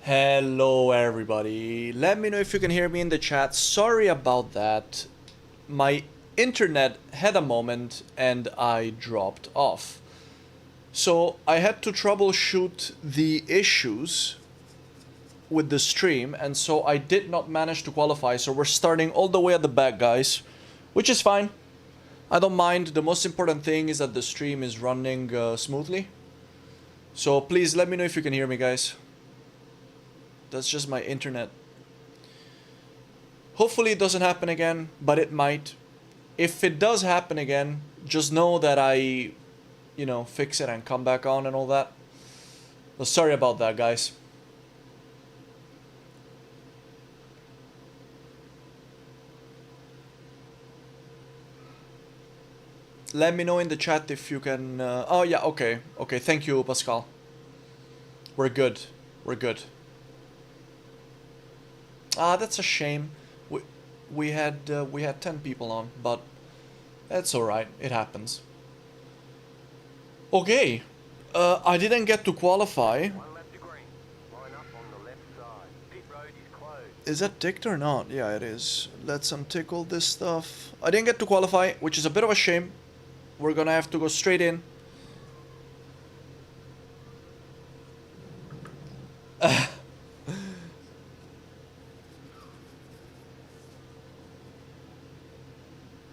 Hello everybody. Let me know if you can hear me in the chat. Sorry about that. My internet had a moment and I dropped off. So I had to troubleshoot the issues with the stream, and so I did not manage to qualify. So we're starting all the way at the back, guys, which is fine. I don't mind. The most important thing is that the stream is running smoothly. So please let me know if you can hear me, guys. That's just my internet. Hopefully it doesn't happen again, but it might. If it does happen again, just know that I, fix it and come back on and all that. Well, sorry about that, guys. Let me know in the chat if you can... oh, yeah, okay. Okay, thank you, Pascal. We're good. We're good. Ah, that's a shame. We had 10 people on, but that's alright. It happens. Okay. I didn't get to qualify. Is that ticked or not? Yeah, it is. Let's untick all this stuff. I didn't get to qualify, which is a bit of a shame. We're gonna have to go straight in.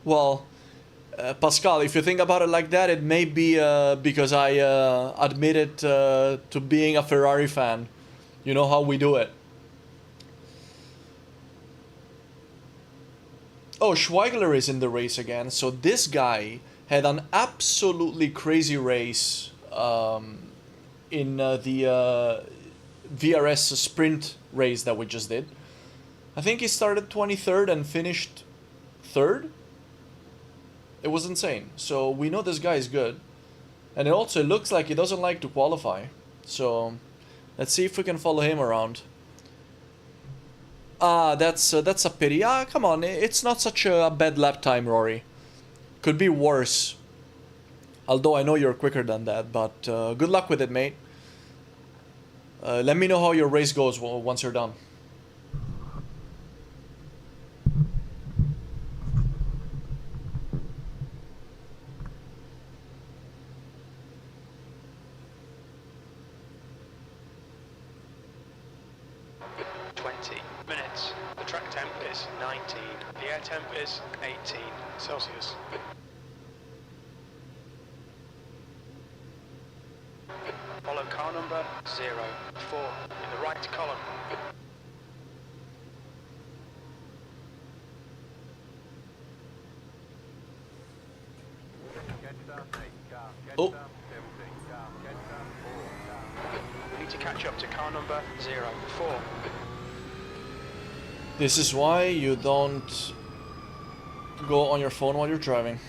Well, Pascal, if you think about it like that, it may be because I admitted to being a Ferrari fan. You know how we do it. Oh, Schweigler is in the race again. So this guy had an absolutely crazy race in the VRS sprint race that we just did. I think he started 23rd and finished 3rd. It was insane. So we know this guy is good. And it also looks like he doesn't like to qualify. So let's see if we can follow him around. Ah, that's a pity. Ah, come on. It's not such a bad lap time, Rory. Could be worse. Although I know you're quicker than that. But good luck with it, mate. Let me know how your race goes once you're done. Temp is 18 Celsius. Follow car number 04 in the right column. Oh. We need to catch up to car number 04. This is why you don't go on your phone while you're driving.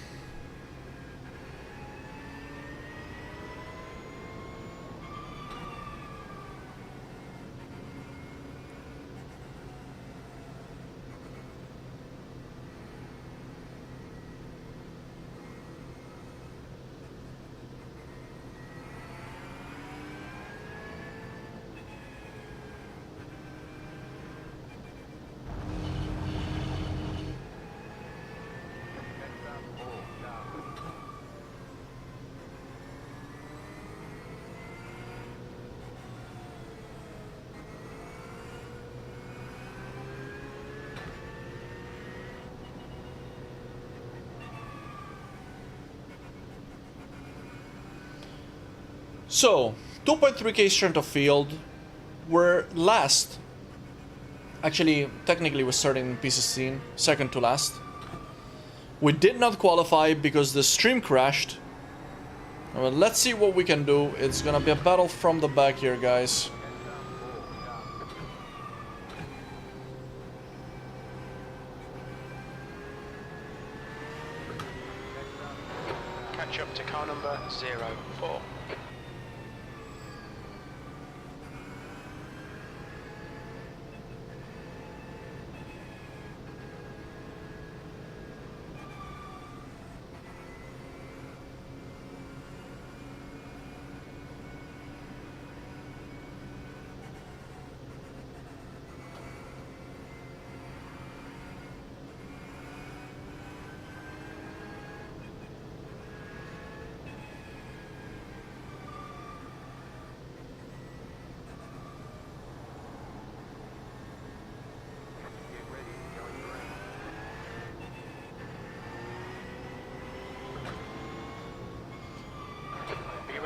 So, 2.3k strength of field. We're last. Actually, technically we're starting in P16, second to last. We did not qualify because the stream crashed. Well, let's see what we can do. It's gonna be a battle from the back here, guys. Catch up to car number 04.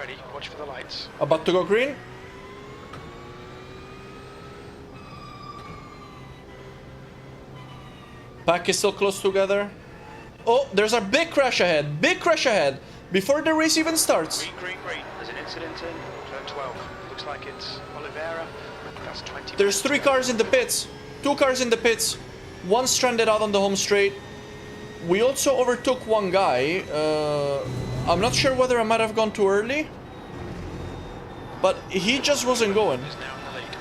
ready, watch for the lights. About to go green. Pack is still close together. Oh, there's a big crash ahead. Big crash ahead. Before the race even starts. Green, green, green. There's an incident in turn 12. Looks like it's Oliveira. That's 20. There's 3 cars in the pits. 2 cars in the pits. 1 stranded out on the home straight. We also overtook 1 guy. I'm not sure whether I might have gone too early. But he just wasn't going. Is now in the lead.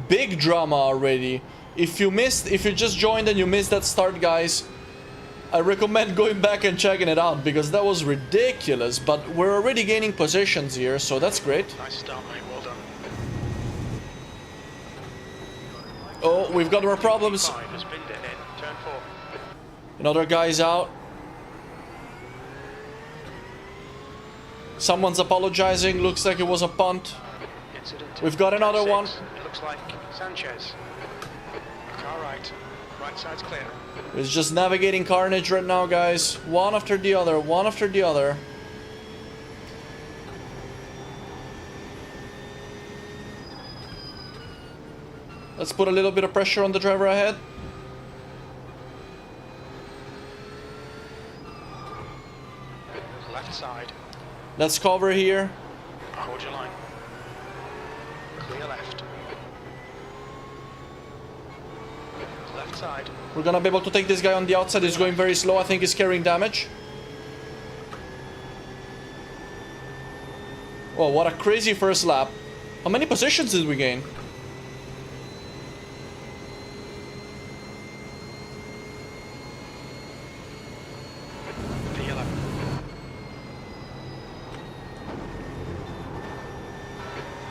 Big drama already. If you just joined and you missed that start, guys, I recommend going back and checking it out because that was ridiculous. But we're already gaining positions here, so that's great. Nice start, mate. Well done. Oh, we've got more problems. 5 has binned it in. Turn 4. Another guy's out. Someone's apologizing. Looks like it was a punt. Incident. We've got another Turn one. 6. It looks like Sanchez. Car right. Right side's clear. It's just navigating carnage right now, guys. One after the other, one after the other. Let's put a little bit of pressure on the driver ahead. Left side. Let's cover here. Hold your line. Clear left. Left side. We're gonna be able to take this guy on the outside. He's going very slow. I think he's carrying damage. Oh, what a crazy first lap. How many positions did we gain? P11.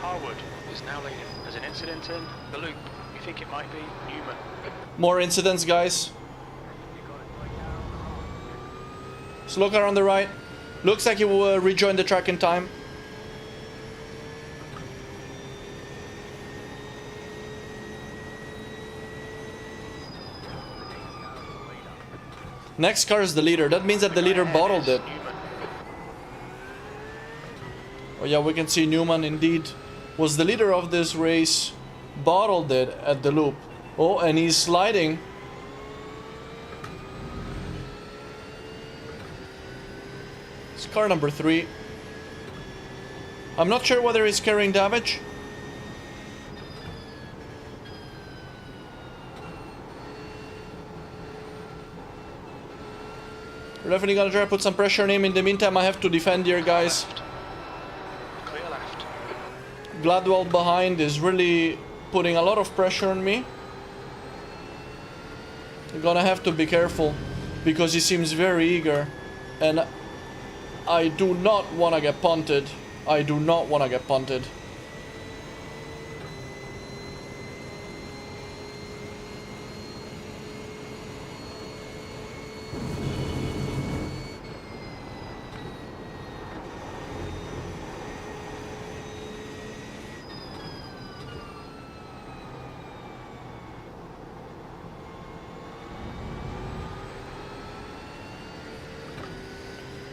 Harwood is now leading. There's an incident in the loop. We think it might be Newman. More incidents, guys. Slow car on the right. Looks like he will rejoin the track in time. Next car is the leader. That means that the leader bottled it. Newman. Oh yeah, we can see Newman indeed was the leader of this race. Bottled it at the loop. Oh, and he's sliding. It's car number 3. I'm not sure whether he's carrying damage. We're definitely gonna try to put some pressure on him. In the meantime, I have to defend here, guys. Left. Clear left. Gladwell behind is really putting a lot of pressure on me. You're gonna have to be careful because he seems very eager, and I do not want to get punted. I do not want to get punted.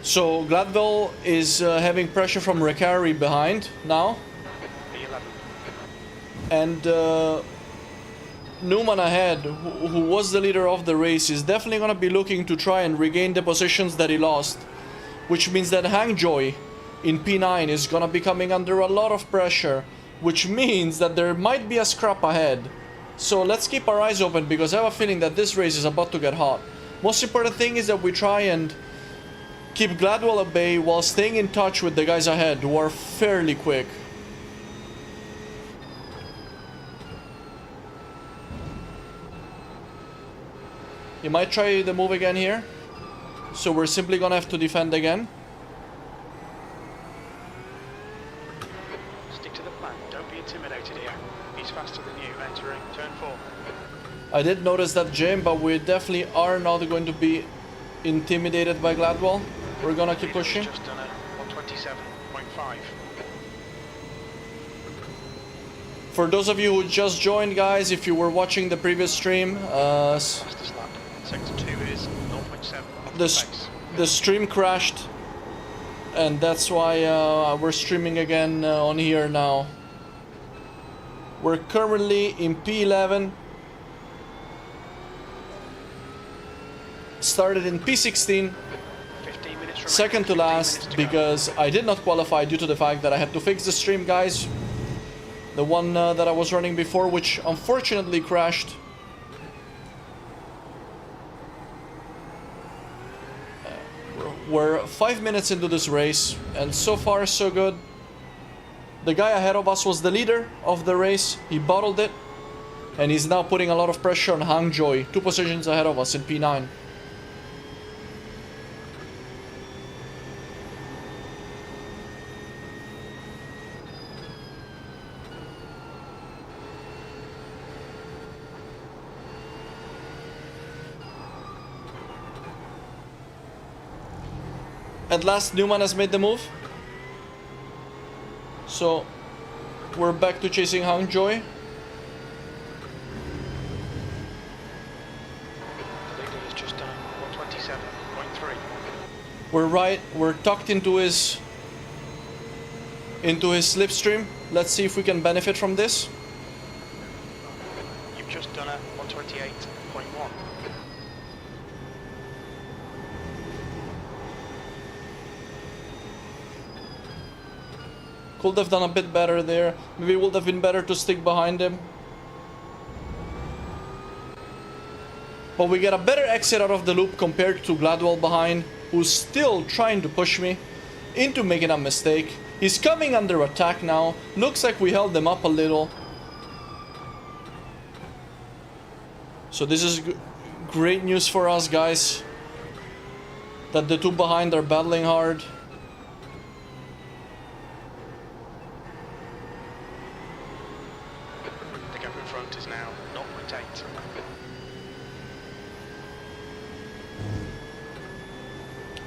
So Gladwell is having pressure from Recari behind now, P11. and Newman ahead, who was the leader of the race, is definitely going to be looking to try and regain the positions that he lost, which means that Hangjoy in P9 is going to be coming under a lot of pressure, which means that there might be a scrap ahead. So let's keep our eyes open because I have a feeling that this race is about to get hot. Most important thing is that we try and keep Gladwell at bay while staying in touch with the guys ahead who are fairly quick. He might try the move again here, so we're simply gonna have to defend again. Stick to the plan. Don't be intimidated here. He's faster than you. Entering turn 4. I did notice that, Jim, but we definitely are not going to be intimidated by Gladwell. We're gonna keep pushing. Just done a 127.5. For those of you who just joined, guys, if you were watching the previous stream, Fastest lap. Sector 2 is 0.7 off the pace. the stream crashed, and that's why we're streaming again on here now. We're currently in P11. Started in P16. 15 minutes remaining. Second to 15 last minutes to go. because I did not qualify due to the fact that I had to fix the stream, guys. The one that I was running before, which unfortunately crashed. We're 5 minutes into this race, and so far so good. The guy ahead of us was the leader of the race. He bottled it, and he's now putting a lot of pressure on Hangjoy, 2 positions ahead of us in P9. At last, Newman has made the move. So, we're back to chasing Hangjoy. The leader has just done 127.3. We're tucked into his slipstream. Let's see if we can benefit from this. You've just done a 128.1. Could have done a bit better there. Maybe it would have been better to stick behind him. But we get a better exit out of the loop compared to Gladwell behind, who's still trying to push me into making a mistake. He's coming under attack now. Looks like we held them up a little. So this is great news for us, guys. That the two behind are battling hard. The gap in front is now 0.8.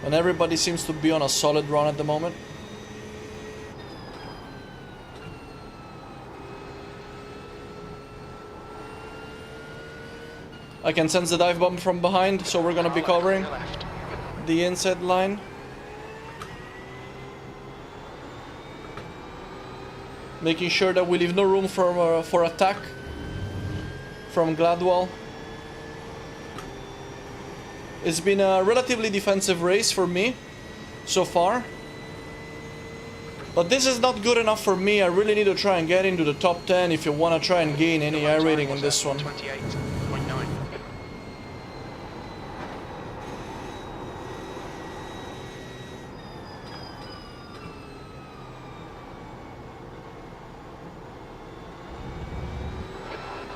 And everybody seems to be on a solid run at the moment. I can sense the dive bomb from behind, so we're gonna be covering the inside line. Making sure that we leave no room for attack from Gladwell. It's been a relatively defensive race for me so far. But this is not good enough for me. I really need to try and get into the top 10 if you want to try and gain any air rating in this one. 28.9.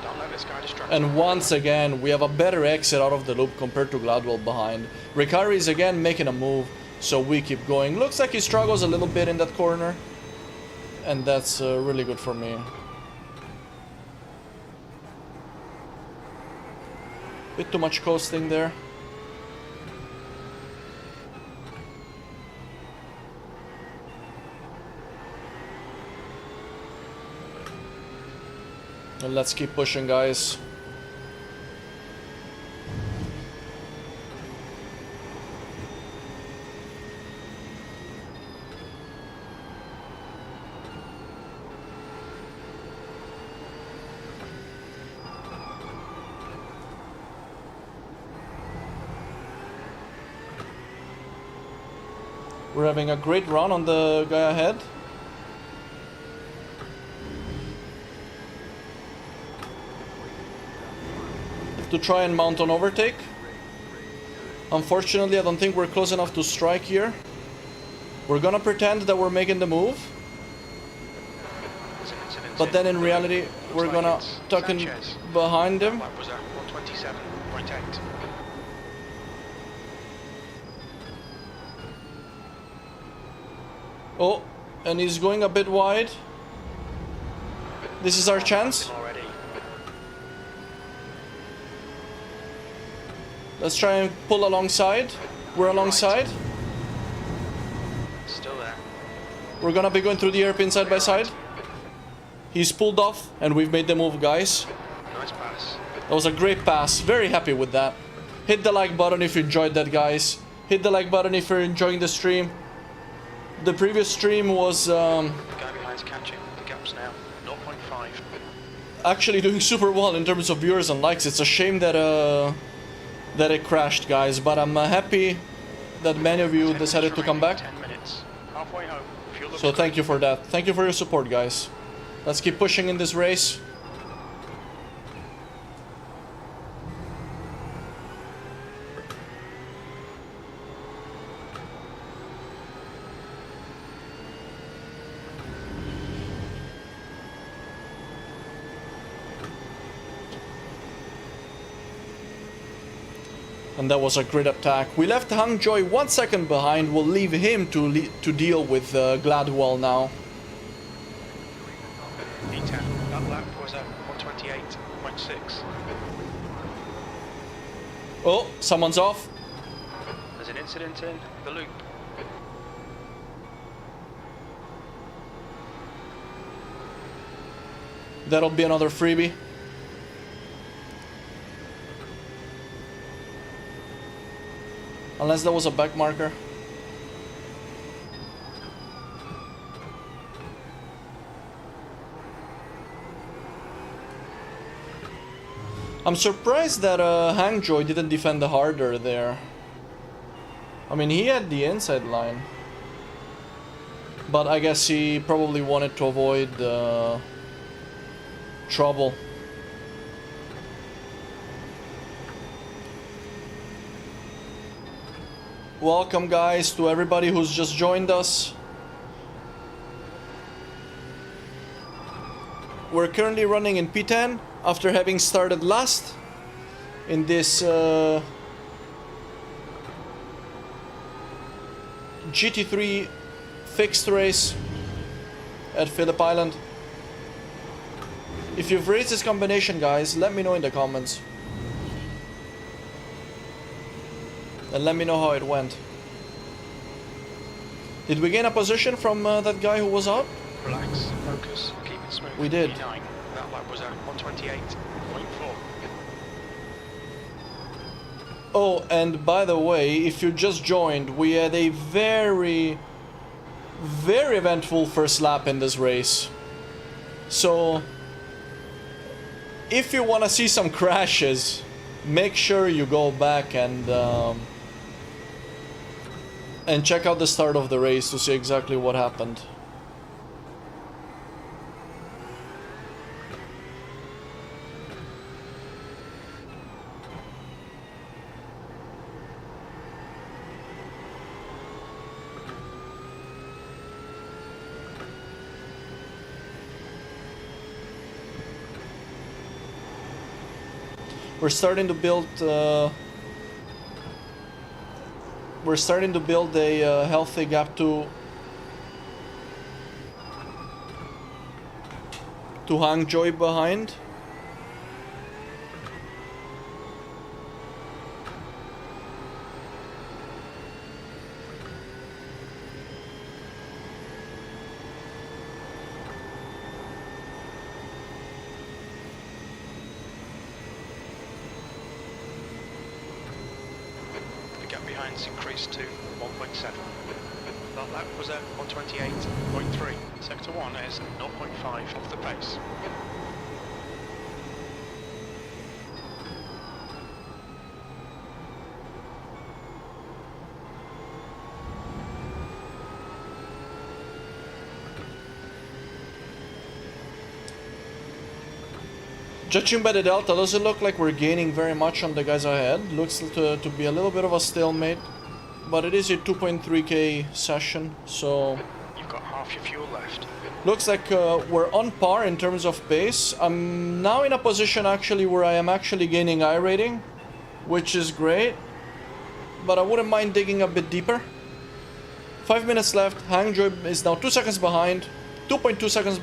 Don't let this guy distract you. And once again, we have a better exit out of the loop compared to Gladwell behind. Ricari is again making a move, so we keep going. Looks like he struggles a little bit in that corner. And that's really good for me. Bit too much coasting there. And let's keep pushing, guys. We're having a great run on the guy ahead. To try and mount an overtake. Unfortunately, I don't think we're close enough to strike here. We're gonna pretend that we're making the move. But then in reality, we're gonna tuck in behind him. That was at 127.8. Oh, and he's going a bit wide. This is our chance. Already. Let's try and pull alongside. We're alongside. Still there. We're gonna be going through the airpin side by side. He's pulled off, and we've made the move, guys. Nice pass. That was a great pass. Very happy with that. Hit the like button if you enjoyed that, guys. Hit the like button if you're enjoying the stream. The previous stream was The guy behind's catching. The gap's now 0.5. actually doing super well in terms of viewers and likes. It's a shame that it crashed, guys, but I'm happy that many of you decided to come back. 10 minutes. Halfway home. Fuel up So to thank you for that. Thank you for your support, guys. Let's keep pushing in this race. And that was a great attack. We left Hangjoy 1 second behind. We'll leave him to deal with Gladwell now. E10. That lap was at 128.6. Oh, someone's off. There's an incident in the loop. That'll be another freebie. Unless there was a back marker. I'm surprised that Hangjoy didn't defend harder there. I mean, he had the inside line. But I guess he probably wanted to avoid trouble. Welcome, guys, to everybody who's just joined us. We're currently running in P10 after having started last in this GT3 fixed race at Phillip Island. If you've raised this combination, guys, let me know in the comments. And let me know how it went. Did we gain a position from that guy who was out? Relax, focus, keep it smooth. We did. E9. That lap was at 128.4. Oh, and by the way, if you just joined, we had a very eventful first lap in this race. So, if you want to see some crashes, make sure you go back and check out the start of the race to see exactly what happened. We're starting to build a healthy gap to Hangjoy behind. The gap behind's increased to 1.7. That lap was at 128.3. Sector 1 is 0.5 off the pace. Judging by the delta, doesn't look like we're gaining very much on the guys ahead. Looks to be a little bit of a stalemate. But it is a 2.3k session, so... You've got half your fuel left. Looks like we're on par in terms of pace. I'm now in a position actually where I am actually gaining iRating, which is great. But I wouldn't mind digging a bit deeper. 5 minutes left. Hangjoy is now 2 seconds behind. 2.2 seconds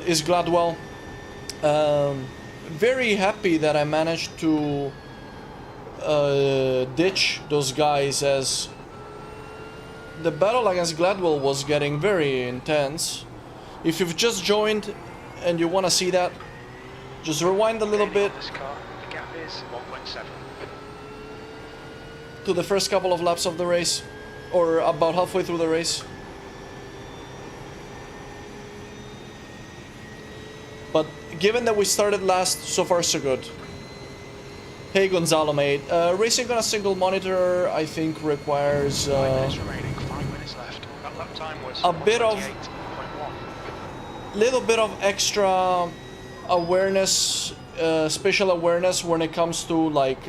is Gladwell. Very happy that I managed to ditch those guys, as the battle against Gladwell was getting very intense. If you've just joined and you want to see that, just rewind a little bit. This car, the gap is 1.7. to the first couple of laps of the race, or about halfway through the race. But given that we started last, so far so good. Hey Gonzalo mate, racing on a single monitor I think requires 5 minutes remaining, 5 minutes left. That lap time was a bit of, 1:28.1. little bit of extra awareness, spatial awareness when it comes to like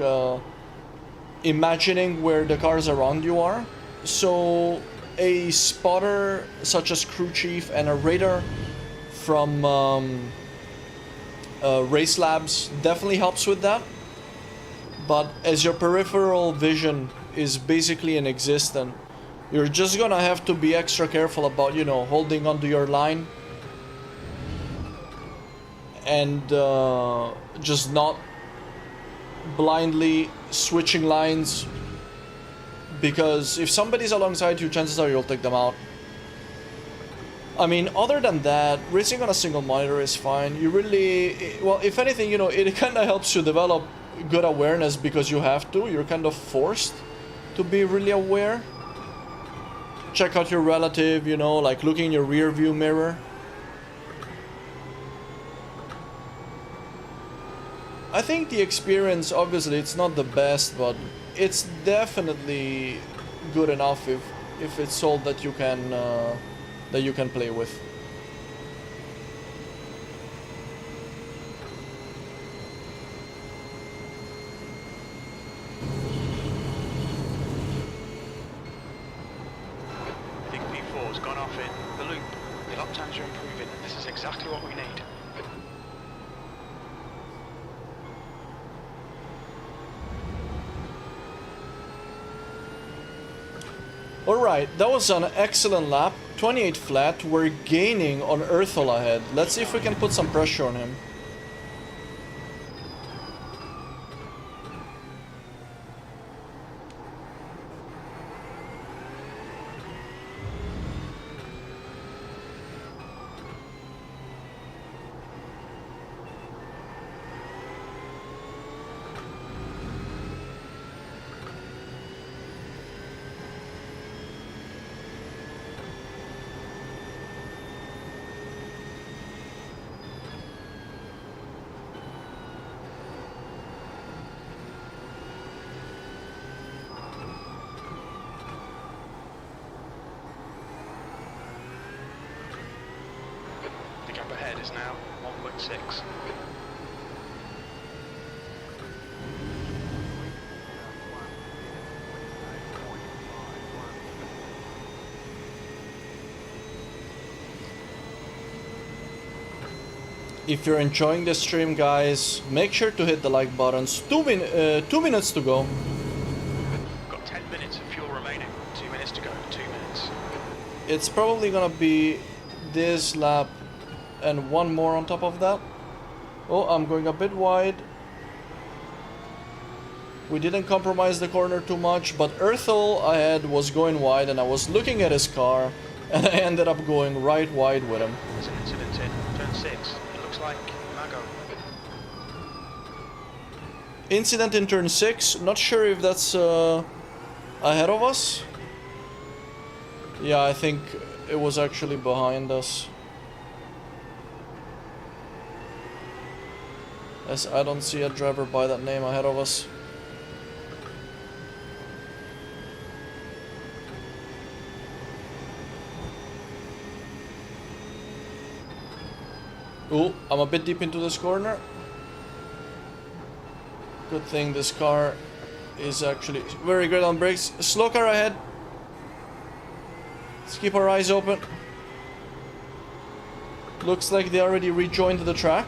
imagining where the cars around you are. So a spotter such as crew chief and a radar from race labs definitely helps with that. But as your peripheral vision is basically inexistent, you're just gonna have to be extra careful about, you know, holding onto your line and just not blindly switching lines, because if somebody's alongside you, chances are you'll take them out. I mean, other than that, racing on a single monitor is fine. You really, well, if anything, you know, it kind of helps you develop good awareness because you have to. You're kind of forced to be really aware. Check out your relative, you know, like looking in your rear view mirror. I think the experience, obviously, it's not the best, but it's definitely good enough if it's all that you can play with. I think P4's gone off in the loop. The lap times are improving. This is exactly what we need. Alright, that was an excellent lap. 28 flat. We're gaining on Earthol ahead. Let's see if we can put some pressure on him. The gap ahead is now 1.6. If you're enjoying the stream, guys, make sure to hit the like buttons. 2 minutes to go. Got 10 minutes of fuel remaining. 2 minutes to go. 2 minutes. It's probably gonna be this lap and one more on top of that. Oh, I'm going a bit wide. We didn't compromise the corner too much, but Earthol ahead was going wide and I was looking at his car and I ended up going right wide with him. There's an incident in turn 6. It looks like Mago. Incident in turn 6. Not sure if that's ahead of us. Yeah, I think it was actually behind us. As I don't see a driver by that name ahead of us. Ooh, I'm a bit deep into this corner. Good thing this car is actually very good on brakes. Slow car ahead. Let's keep our eyes open. Looks like they already rejoined the track.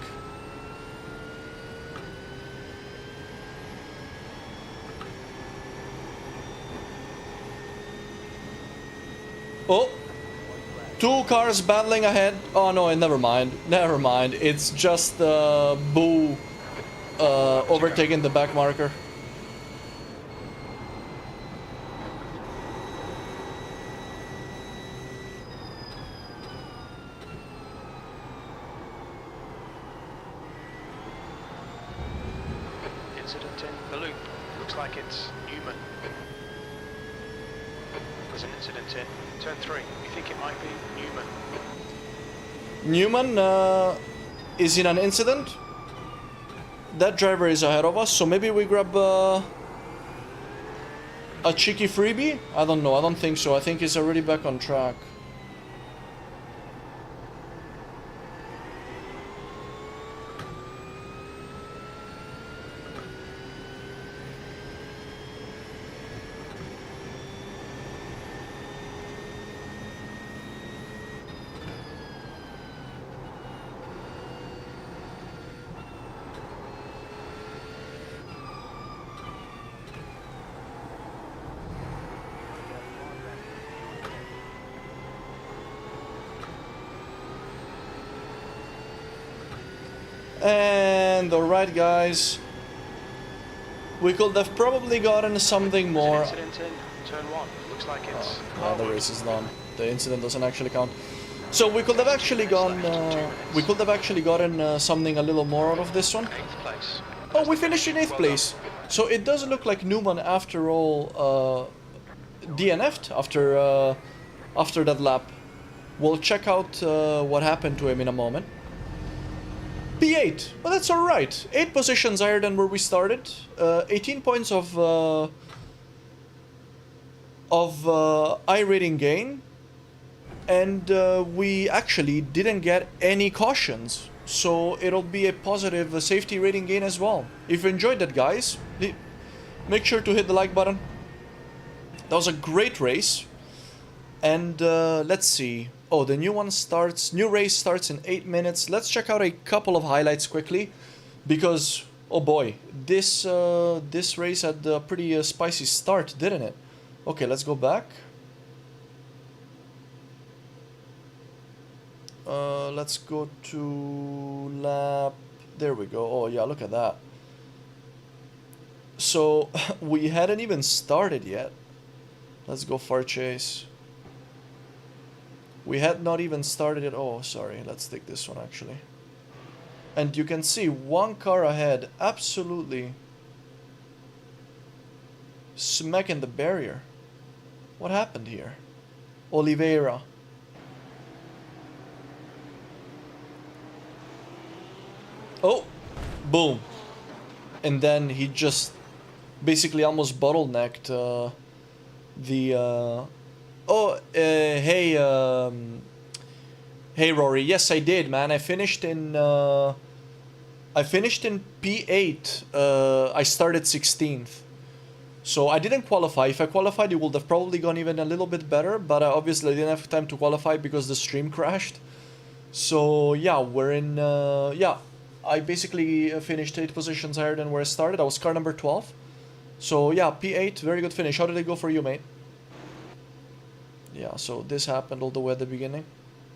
Oh, 2 cars battling ahead. Oh no, never mind. Never mind. It's just Boo overtaking the back marker. Incident in the loop. Looks like it's Newman. There's an incident in turn 3. We think it might be Newman. Newman is in an incident. That driver is ahead of us, so maybe we grab a cheeky freebie? I don't know, I don't think so. I think he's already back on track. And alright guys, we could have probably gotten something more. There's an incident in turn 1. Looks like it's The race is done. The incident doesn't actually count. So we could have actually gotten something a little more out of this one. 8th place. Oh, we finished in 8th place. So it does look like Newman after all DNF'd after that lap. We'll check out what happened to him in a moment. P8, but that's alright. 8 positions higher than where we started. 18 points of I-rating gain. And we actually didn't get any cautions. So it'll be a positive safety rating gain as well. If you enjoyed that, guys, make sure to hit the like button. That was a great race. And let's see. Oh, the new race starts in 8 minutes. Let's check out a couple of highlights quickly. Because, oh boy, this race had a pretty spicy start, didn't it? Okay, let's go back. Let's go to lap... There we go. Oh yeah, look at that. So, we hadn't even started yet. Let's go far chase. We had not even started it. Oh, sorry. Let's take this one, actually. And you can see one car ahead. Absolutely. Smacking the barrier. What happened here? Oliveira. Oh. Boom. And then he just basically almost bottlenecked the... hey Rory, yes I did, man. I finished in P8. I started 16th. So I didn't qualify. If I qualified, it would have probably gone even a little bit better, but obviously I didn't have time to qualify because the stream crashed. So yeah, we're in yeah, I basically finished 8 positions higher than where I started. I was car number 12. So yeah, P8, very good finish. How did it go for you, mate? Yeah, so this happened all the way at the beginning.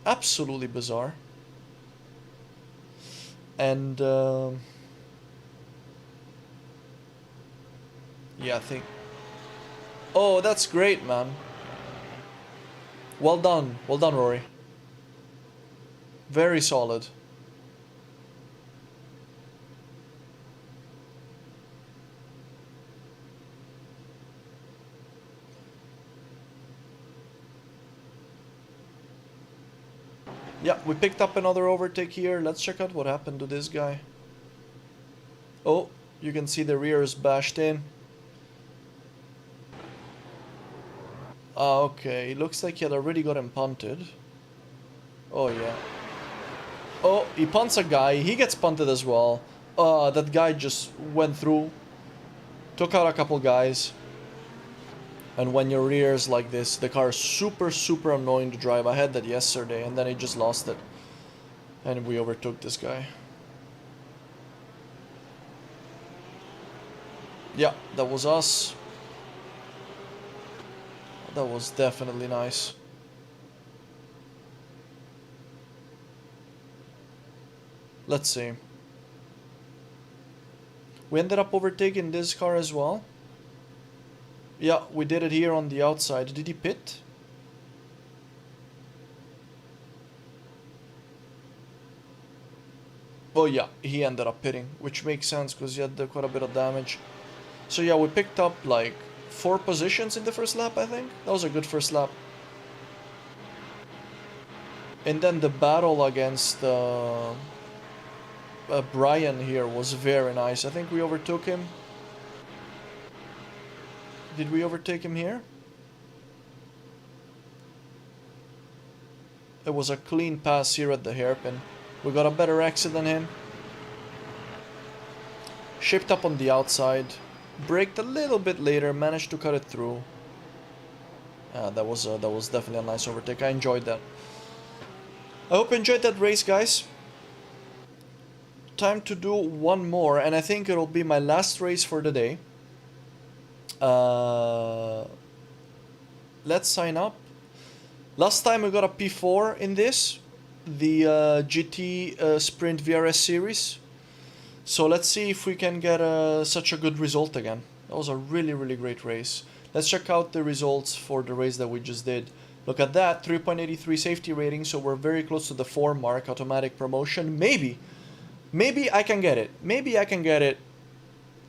Absolutely bizarre. And yeah, I think... Oh, that's great, man. Well done, Rory. Very solid. Yeah, we picked up another overtake here. Let's check out what happened to this guy. Oh, you can see the rear is bashed in. Okay, looks like he had already got him punted. Oh, yeah. Oh, he punts a guy. He gets punted as well. That guy just went through. Took out a couple guys. And when your rear is like this, the car is super, super annoying to drive. I had that yesterday, and then I just lost it. And we overtook this guy. Yeah, that was us. That was definitely nice. Let's see. We ended up overtaking this car as well. Yeah, we did it here on the outside. Did he pit? Oh yeah, he ended up pitting, which makes sense because he had quite a bit of damage. So yeah, we picked up like 4 positions in the first lap, I think. That was a good first lap. And then the battle against Brian here was very nice. I think we overtook him. Did we overtake him here? It was a clean pass here at the hairpin. We got a better exit than him. Shaped up on the outside. Braked a little bit later. Managed to cut it through. That was definitely a nice overtake. I enjoyed that. I hope you enjoyed that race, guys. Time to do one more, and I think it'll be my last race for the day. Let's sign up. Last time we got a P4 in this, the GT Sprint VRS series. So let's see if we can get such a good result again. That was a really, really great race. Let's check out the results for the race that we just did. Look at that, 3.83 safety rating, so we're very close to the 4 mark, automatic promotion. Maybe I can get it. Maybe I can get it.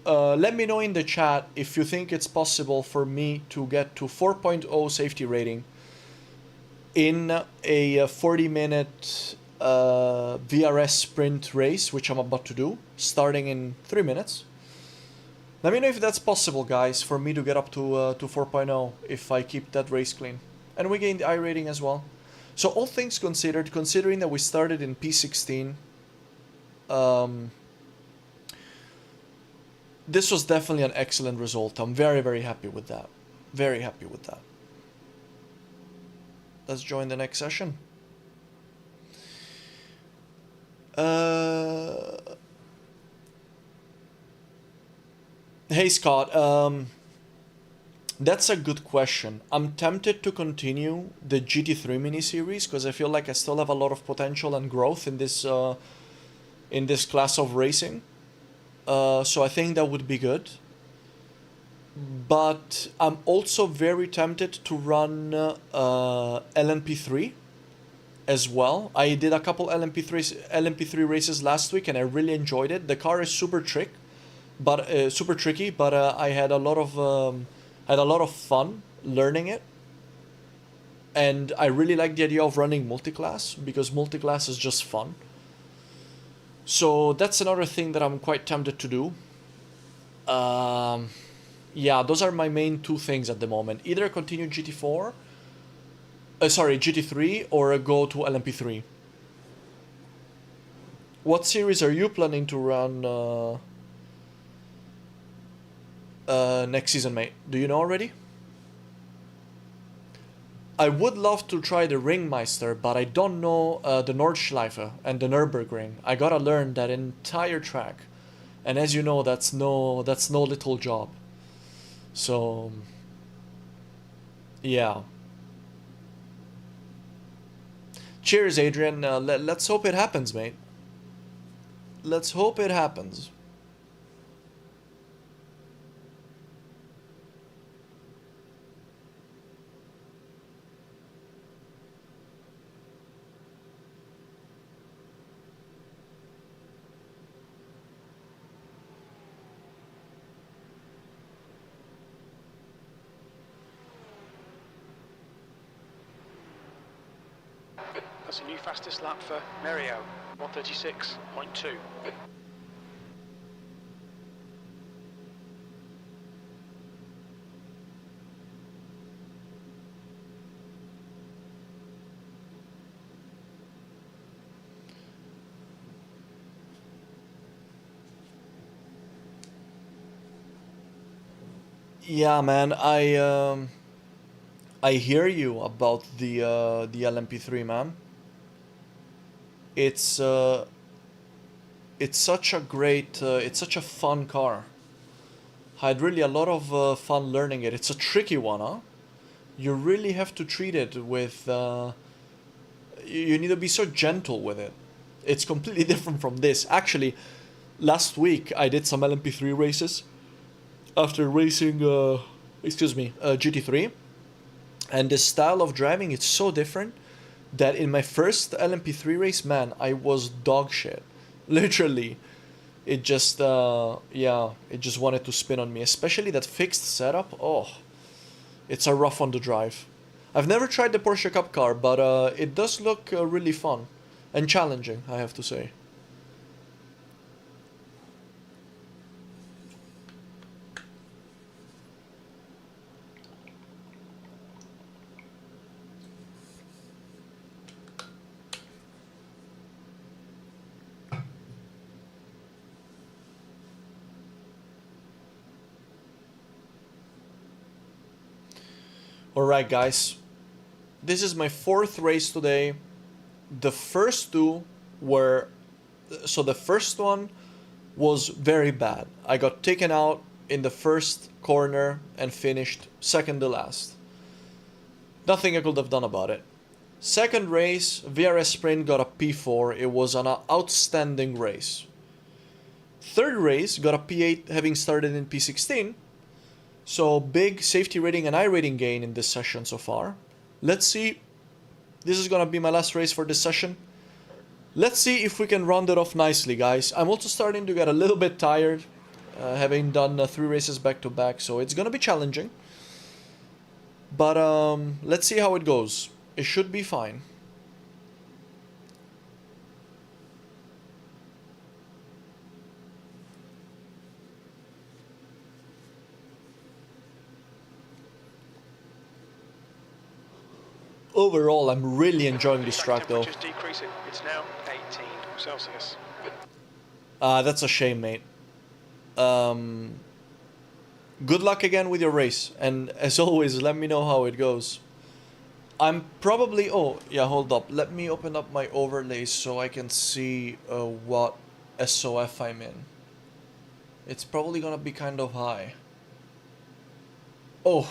Let me know in the chat if you think it's possible for me to get to 4.0 safety rating in a 40-minute VRS sprint race, which I'm about to do, starting in 3 minutes. Let me know if that's possible, guys, for me to get up to 4.0 if I keep that race clean. And we gained the I rating as well. So all things considered, considering that we started in P16, this was definitely an excellent result. I'm very, very happy with that. Very happy with that. Let's join the next session. Hey Scott, that's a good question. I'm tempted to continue the GT3 mini-series because I feel like I still have a lot of potential and growth in this class of racing. So I think that would be good. But I'm also very tempted to run LMP3 as well. I did a couple LMP3 races last week and I really enjoyed it. The car is super tricky, but I had a lot of fun learning it. And I really like the idea of running multiclass because multiclass is just fun. So that's another thing that I'm quite tempted to do. Yeah, those are my main 2 things at the moment. Either continue GT3 or go to LMP3. What series are you planning to run next season, mate? Do you know already? I would love to try the Ringmeister, but I don't know the Nordschleife and the Nürburgring. I gotta learn that entire track, and as you know, that's no little job. So, yeah. Cheers, Adrian. Let's hope it happens, mate. Let's hope it happens. That's a new fastest lap for Merio, 136.2. Yeah, man. I hear you about the LMP3, man. It's such a great, it's such a fun car. I had really a lot of fun learning it. It's a tricky one, huh? You really have to treat it with. You need to be so gentle with it. It's completely different from this. Actually, last week I did some LMP3 races after racing, GT3, and the style of driving it's so different that in my first LMP3 race, man, I was dog shit. Literally, It just, yeah, it just wanted to spin on me. Especially that fixed setup. Oh, it's a rough one to drive. I've never tried the Porsche Cup car, but it does look really fun and challenging, I have to say. Alright guys, this is my fourth race today. The first two were... So the first one was very bad. I got taken out in the first corner and finished second to last. Nothing I could have done about it. Second race, VRS Sprint got a P4. It was an outstanding race. Third race got a P8 having started in P16. So big safety rating and I rating gain in this session so far. Let's see. This is gonna be my last race for this session. Let's see if we can round it off nicely, guys. I'm also starting to get a little bit tired, having done 3 races back to back, so it's gonna be challenging. But let's see how it goes. It should be fine. Overall, I'm really enjoying this track though. Temperature's decreasing. It's now 18 Celsius. That's a shame, mate. Good luck again with your race, and as always, let me know how it goes. I'm probably... Oh, yeah, hold up. Let me open up my overlays so I can see what SOF I'm in. It's probably gonna be kind of high. Oh,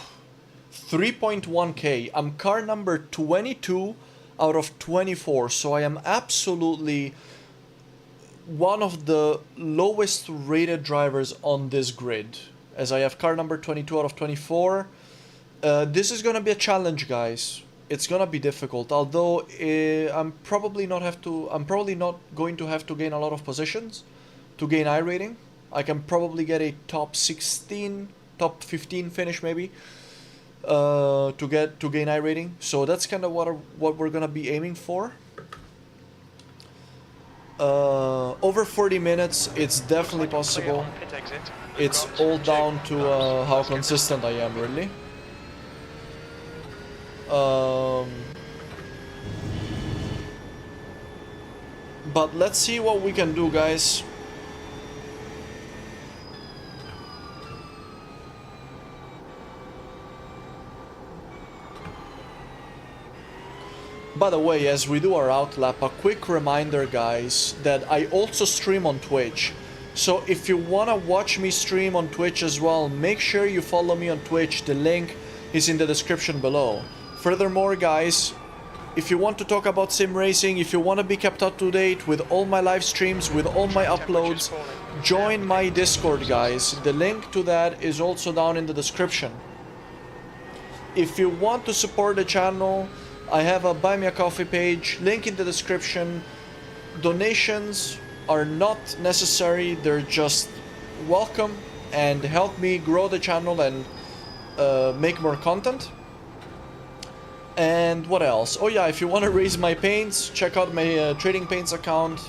3.1k. I'm car number 22 out of 24, so I am absolutely one of the lowest rated drivers on this grid, as I have car number 22 out of 24. This is gonna be a challenge, guys. It's gonna be difficult, although I'm probably not going to have to gain a lot of positions to gain I rating. I can probably get a top 16, top 15 finish maybe to gain I rating. So that's kind of what we're gonna be aiming for. Over 40 minutes, it's definitely possible. It's all down to how consistent I am, really. But let's see what we can do, guys. By the way, as we do our outlap, a quick reminder, guys, that I also stream on Twitch. So if you wanna watch me stream on Twitch as well, make sure you follow me on Twitch. The link is in the description below. Furthermore, guys, if you want to talk about sim racing, if you want to be kept up to date with all my live streams, with all my uploads, join my Discord, guys. The link to that is also down in the description. If you want to support the channel, I have a Buy Me a Coffee page, link in the description. Donations are not necessary, they're just welcome and help me grow the channel and make more content. And what else? Oh yeah, if you want to raise my paints, check out my Trading Paints account.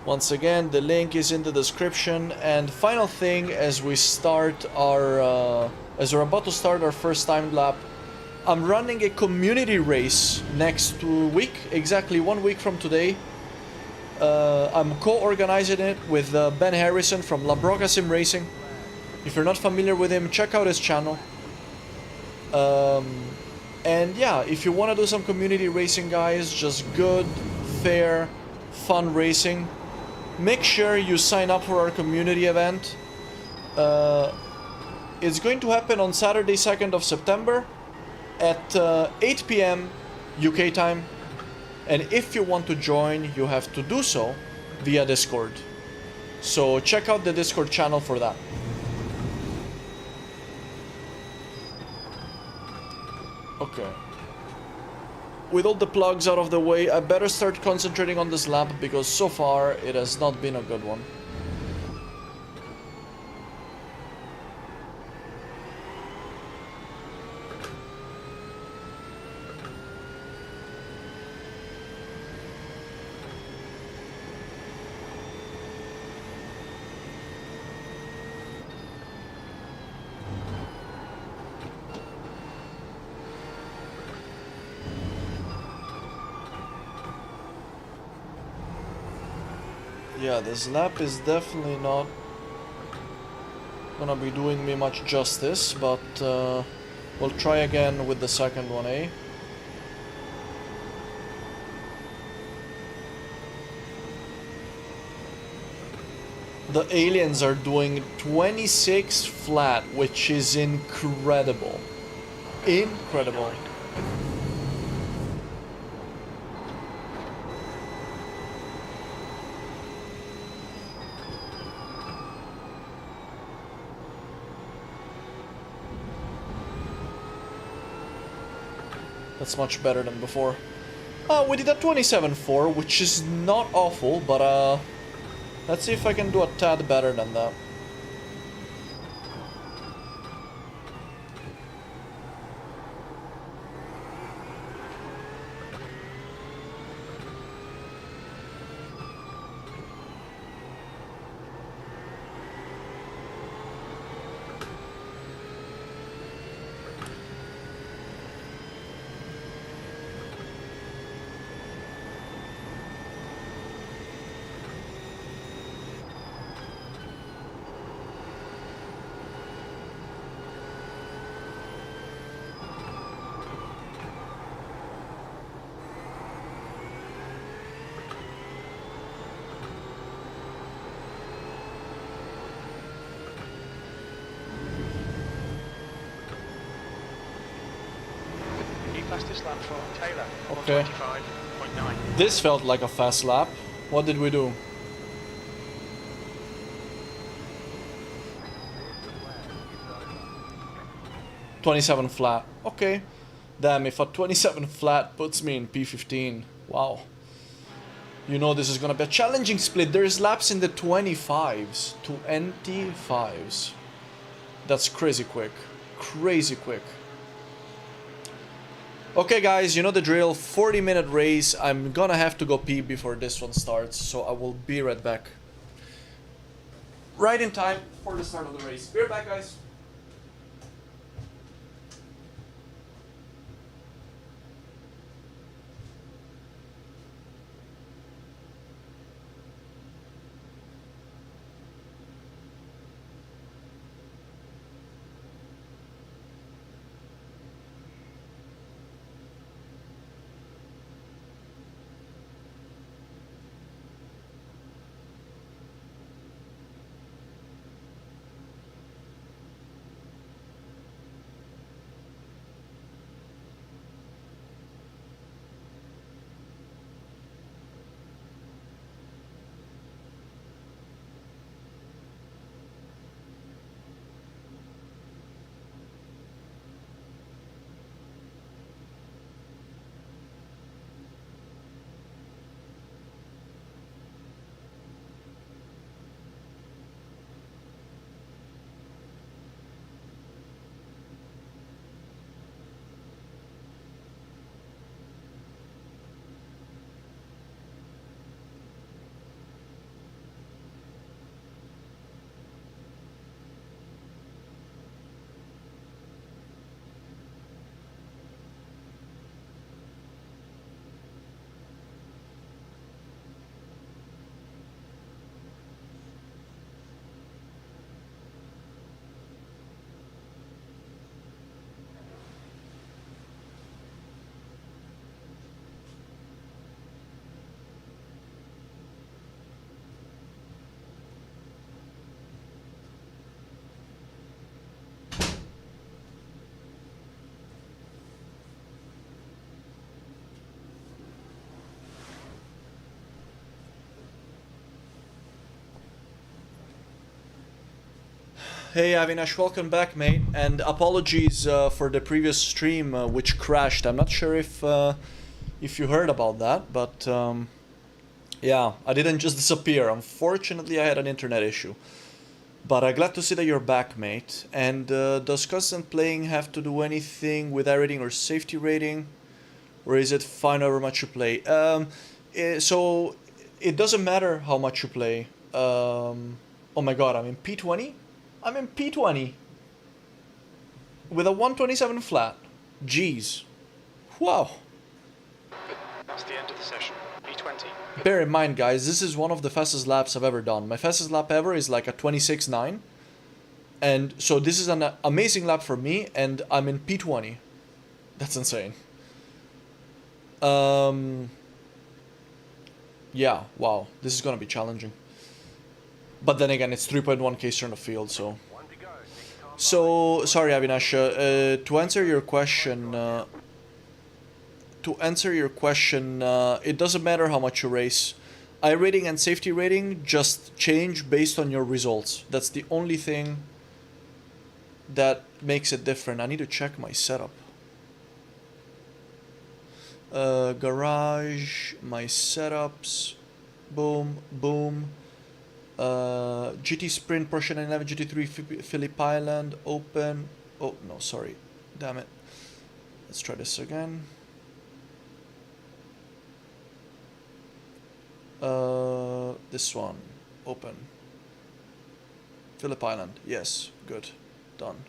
Once again, the link is in the description. And final thing, as we start our, as we're about to start our first time lap, I'm running a community race next week, exactly 1 week from today. I'm co-organizing it with Ben Harrison from La Broca Sim Racing. If you're not familiar with him, check out his channel. And yeah, if you want to do some community racing, guys, just good, fair, fun racing, make sure you sign up for our community event. It's going to happen on Saturday, 2nd of September at 8 PM UK time. And if you want to join, you have to do so via Discord. So check out the Discord channel for that. Okay. With all the plugs out of the way, I better start concentrating on this lap because so far it has not been a good one. Yeah, this lap is definitely not gonna be doing me much justice, but we'll try again with the second one, eh? The aliens are doing 26 flat, which is incredible. Incredible. That's much better than before. We did a 27.4, which is not awful, but let's see if I can do a tad better than that. Fastest lap for Taylor, Okay. 125.9. This felt like a fast lap. What did we do? $27 flat. Okay. Damn, if a 27 flat puts me in P15. Wow. You know this is gonna be a challenging split. There's laps in the 25s. 25s. That's crazy quick. Crazy quick. Okay guys, you know the drill, 40-minute race. I'm gonna have to go pee before this one starts, so I will be right back. Right in time for the start of the race. Be right back, guys. Hey Avinash, welcome back, mate, and apologies for the previous stream which crashed. I'm not sure if you heard about that, but yeah, I didn't just disappear. Unfortunately, I had an internet issue. But glad to see that you're back, mate. And does constant playing have to do anything with rating or safety rating, or is it fine however much you play? So it doesn't matter how much you play. Oh my god, I'm in P20. I'm in P20 with a 127 flat. Jeez. Wow. That's the end of the session. P20. bear in mind, guys, this is one of the fastest laps I've ever done. My fastest lap ever is like a 26.9. And so this is an amazing lap for me, and I'm in P20. That's insane. Yeah, wow. This is gonna be challenging. But then again, it's 3.1k turn of field, so... So, sorry Avinash, to answer your question... it doesn't matter how much you race. I-rating and safety rating just change based on your results. That's the only thing that makes it different. I need to check my setup. Garage, my setups, boom, boom. GT Sprint, Porsche 911, GT3, Phillip Island, open. Oh, no, sorry. Damn it. Let's try this again. This one, open. Phillip Island, yes, good, done.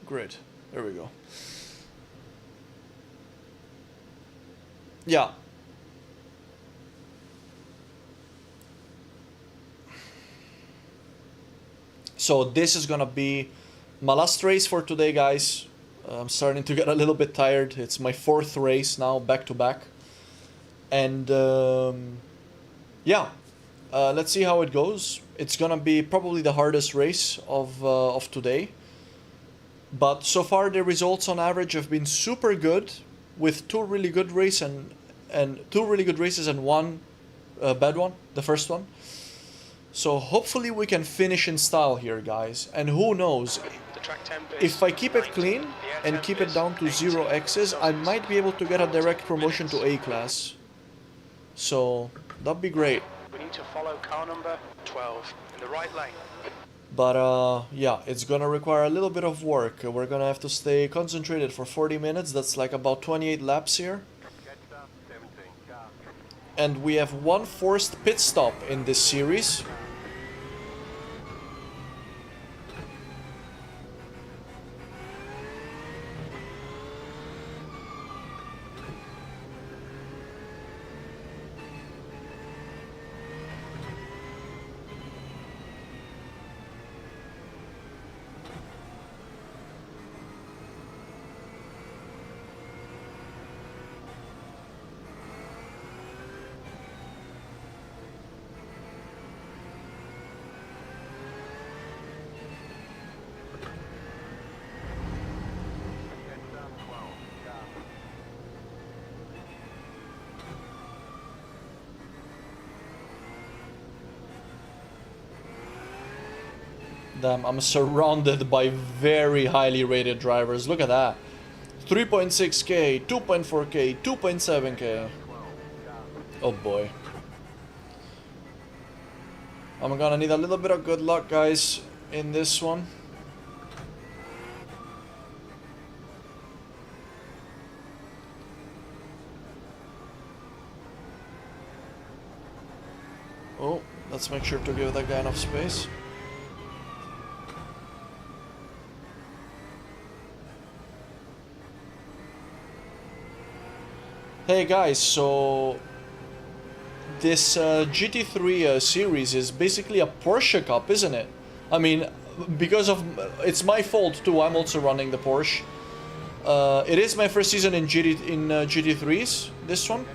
Great, there we go. Yeah. So this is gonna be my last race for today, guys. I'm starting to get a little bit tired. It's my 4th race now, back to back. And yeah, let's see how it goes. It's gonna be probably the hardest race of today. But so far the results on average have been super good, with 2 really good races and 2 really good races and 1 bad one, the first one. So hopefully we can finish in style here, guys. And who knows, if I keep it clean and keep it down to 0 X's, I might be able to get a direct promotion to A class. So that'd be great. We need to follow car number 12 in the right lane. But yeah, it's gonna require a little bit of work. We're gonna have to stay concentrated for 40 minutes. That's like about 28 laps here. And we have 1 forced pit stop in this series. Damn, I'm surrounded by very highly rated drivers. Look at that. 3.6k, 2.4k, 2.7k. Oh boy. I'm gonna need a little bit of good luck, guys, in this one. Oh, let's make sure to give that guy enough space. Hey guys, so this GT3 series is basically a Porsche Cup, isn't it? I mean, because of... it's my fault too, I'm also running the Porsche. It is my first season in GT3s, this one.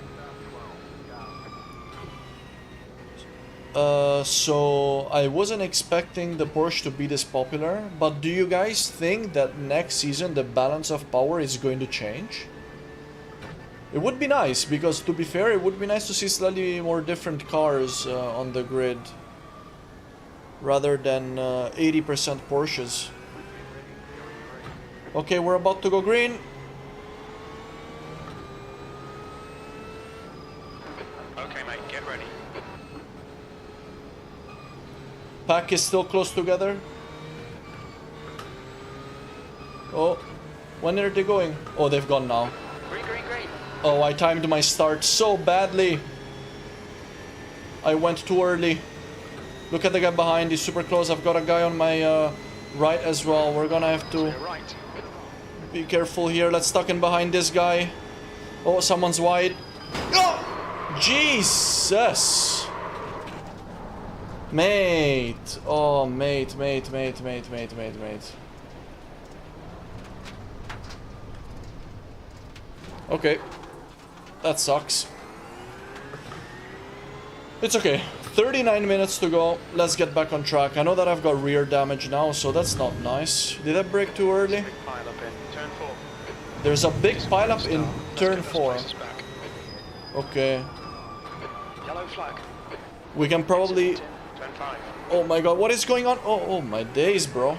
So I wasn't expecting the Porsche to be this popular, but do you guys think that next season the balance of power is going to change? It would be nice, because to be fair, it would be nice to see slightly more different cars on the grid, rather than 80% Porsches. Okay, we're about to go green. Okay, mate, get ready. Pack is still close together. Oh, when are they going? Oh, they've gone now. Green, green, green. Oh, I timed my start so badly. I went too early. Look at the guy behind, he's super close. I've got a guy on my right as well. We're gonna have to be careful here. Let's tuck in behind this guy. Oh, someone's wide. Oh! Jesus! Mate! Oh, mate. Okay. That sucks. It's okay. 39 minutes to go. Let's get back on track. I know that I've got rear damage now, so that's not nice. Did I brake too early? Big pile up in turn 4. There's a big pileup in turn 4. Okay. Yellow flag. We can probably... Turn 5. Oh my god, what is going on? Oh my days, bro.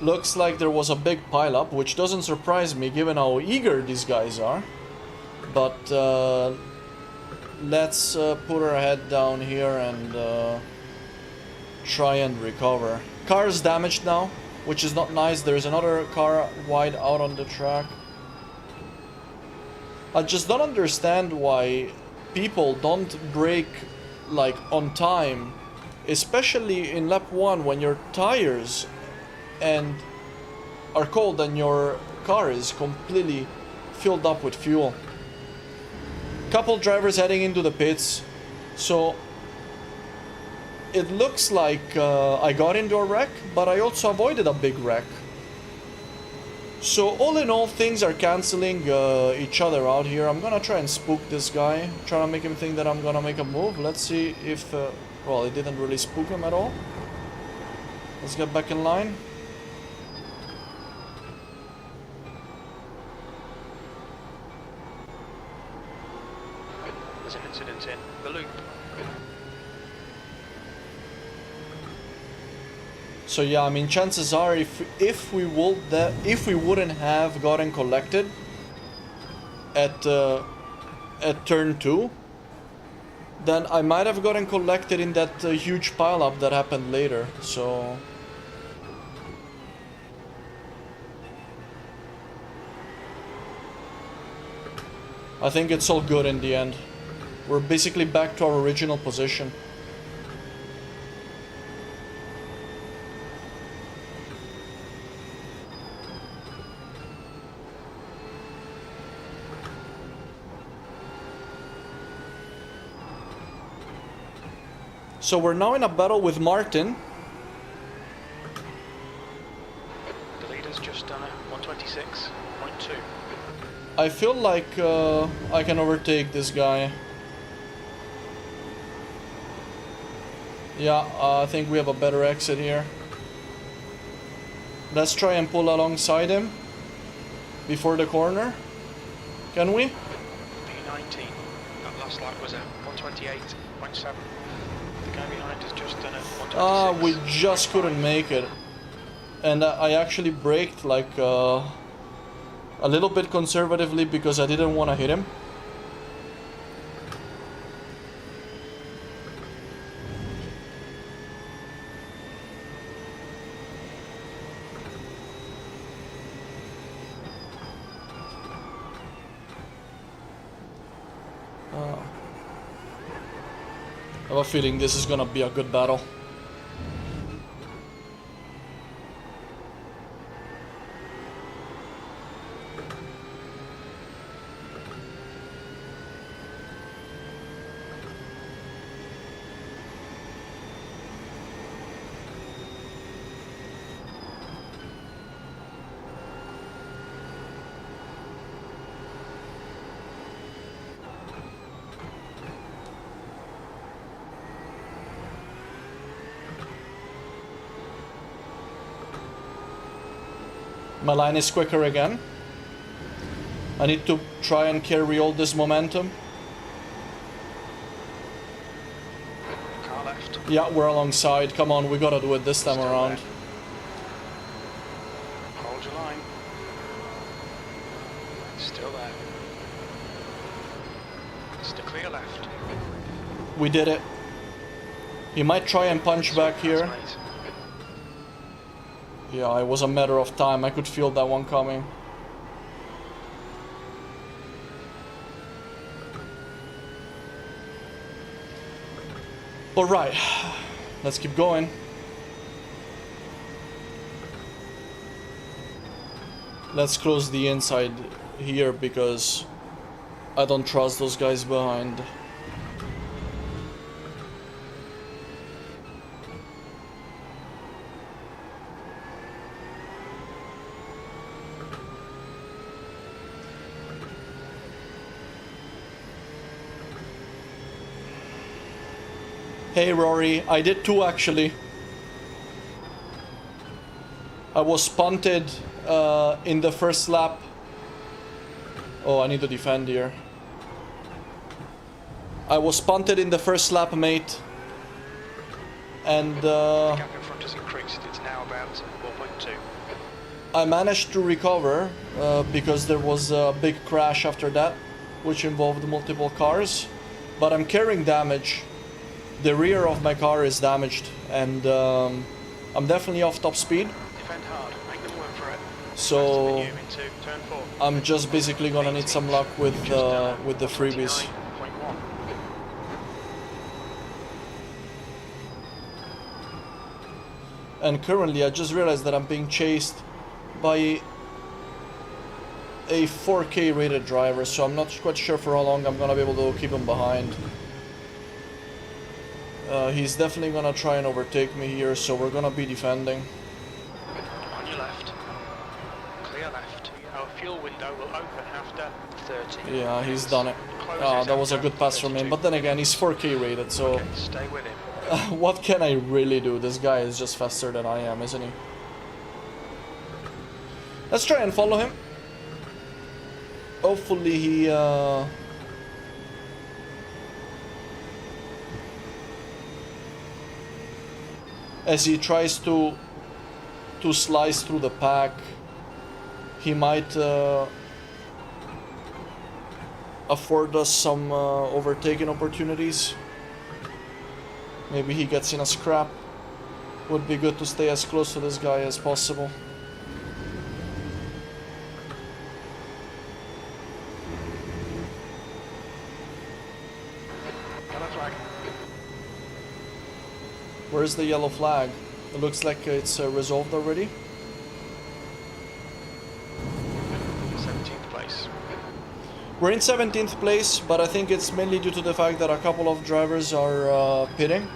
Looks like there was a big pileup, which doesn't surprise me given how eager these guys are. But let's put our head down here and try and recover. Car is damaged now, which is not nice. There's another car wide out on the track. I just don't understand why people don't brake like on time, especially in lap 1 when your tires and are cold and your car is completely filled up with fuel. Couple drivers heading into the pits, so it looks like I got into a wreck, but I also avoided a big wreck. So all in all, things are cancelling each other out here. I'm gonna try and spook this guy, try to make him think that I'm gonna make a move. Let's see if... well, it didn't really spook him at all. Let's get back in line. There's an incident in the loop. So yeah, I mean, chances are if we wouldn't have gotten collected at turn 2, then I might have gotten collected in that huge pileup that happened later. So I think it's all good in the end. We're basically back to our original position. So we're now in a battle with Martin. The leader's just done a 126.2. I feel like I can overtake this guy. Yeah, I think we have a better exit here. Let's try and pull alongside him before the corner. Can we? P19. That last lap was a 128.7. The guy behind has just done a 126. We just couldn't make it. And I actually braked like a little bit conservatively because I didn't want to hit him. I have a feeling this is gonna be a good battle. My line is quicker again. I need to try and carry all this momentum. Car left. Yeah, we're alongside. Come on, we gotta do it this time around. Hold your line. Still there. Still clear left. We did it. He might try and punch back here. Mate. Yeah, it was a matter of time. I could feel that one coming. Alright, let's keep going. Let's close the inside here because I don't trust those guys behind. Hey Rory, I did too actually. I was punted in the first lap. Oh, I need to defend here. I was punted in the first lap, mate. And The gap in front has increased. It's now about 1.2. I managed to recover because there was a big crash after that, which involved multiple cars. But I'm carrying damage. The rear of my car is damaged, and I'm definitely off top speed. Defend hard. Make them work for it. So Into turn 4. I'm just basically gonna need some luck with the freebies. 29.1. And currently I just realized that I'm being chased by a 4K rated driver, so I'm not quite sure for how long I'm gonna be able to keep him behind. He's definitely gonna try and overtake me here, so we're gonna be defending. On your left. Clear left. Our fuel window will open after 30. Yeah, he's done it. Closes That was a after good pass from him, 32. but then again, he's 4K rated, so Okay, stay with him. what can I really do? This guy is just faster than I am, isn't he? Let's try and follow him. Hopefully he as he tries to slice through the pack, he might afford us some overtaking opportunities. Maybe he gets in a scrap. Would be good to stay as close to this guy as possible. Yellow flag. Where's the yellow flag? It looks like it's resolved already. 17th place. We're in 17th place, but I think it's mainly due to the fact that a couple of drivers are pitting.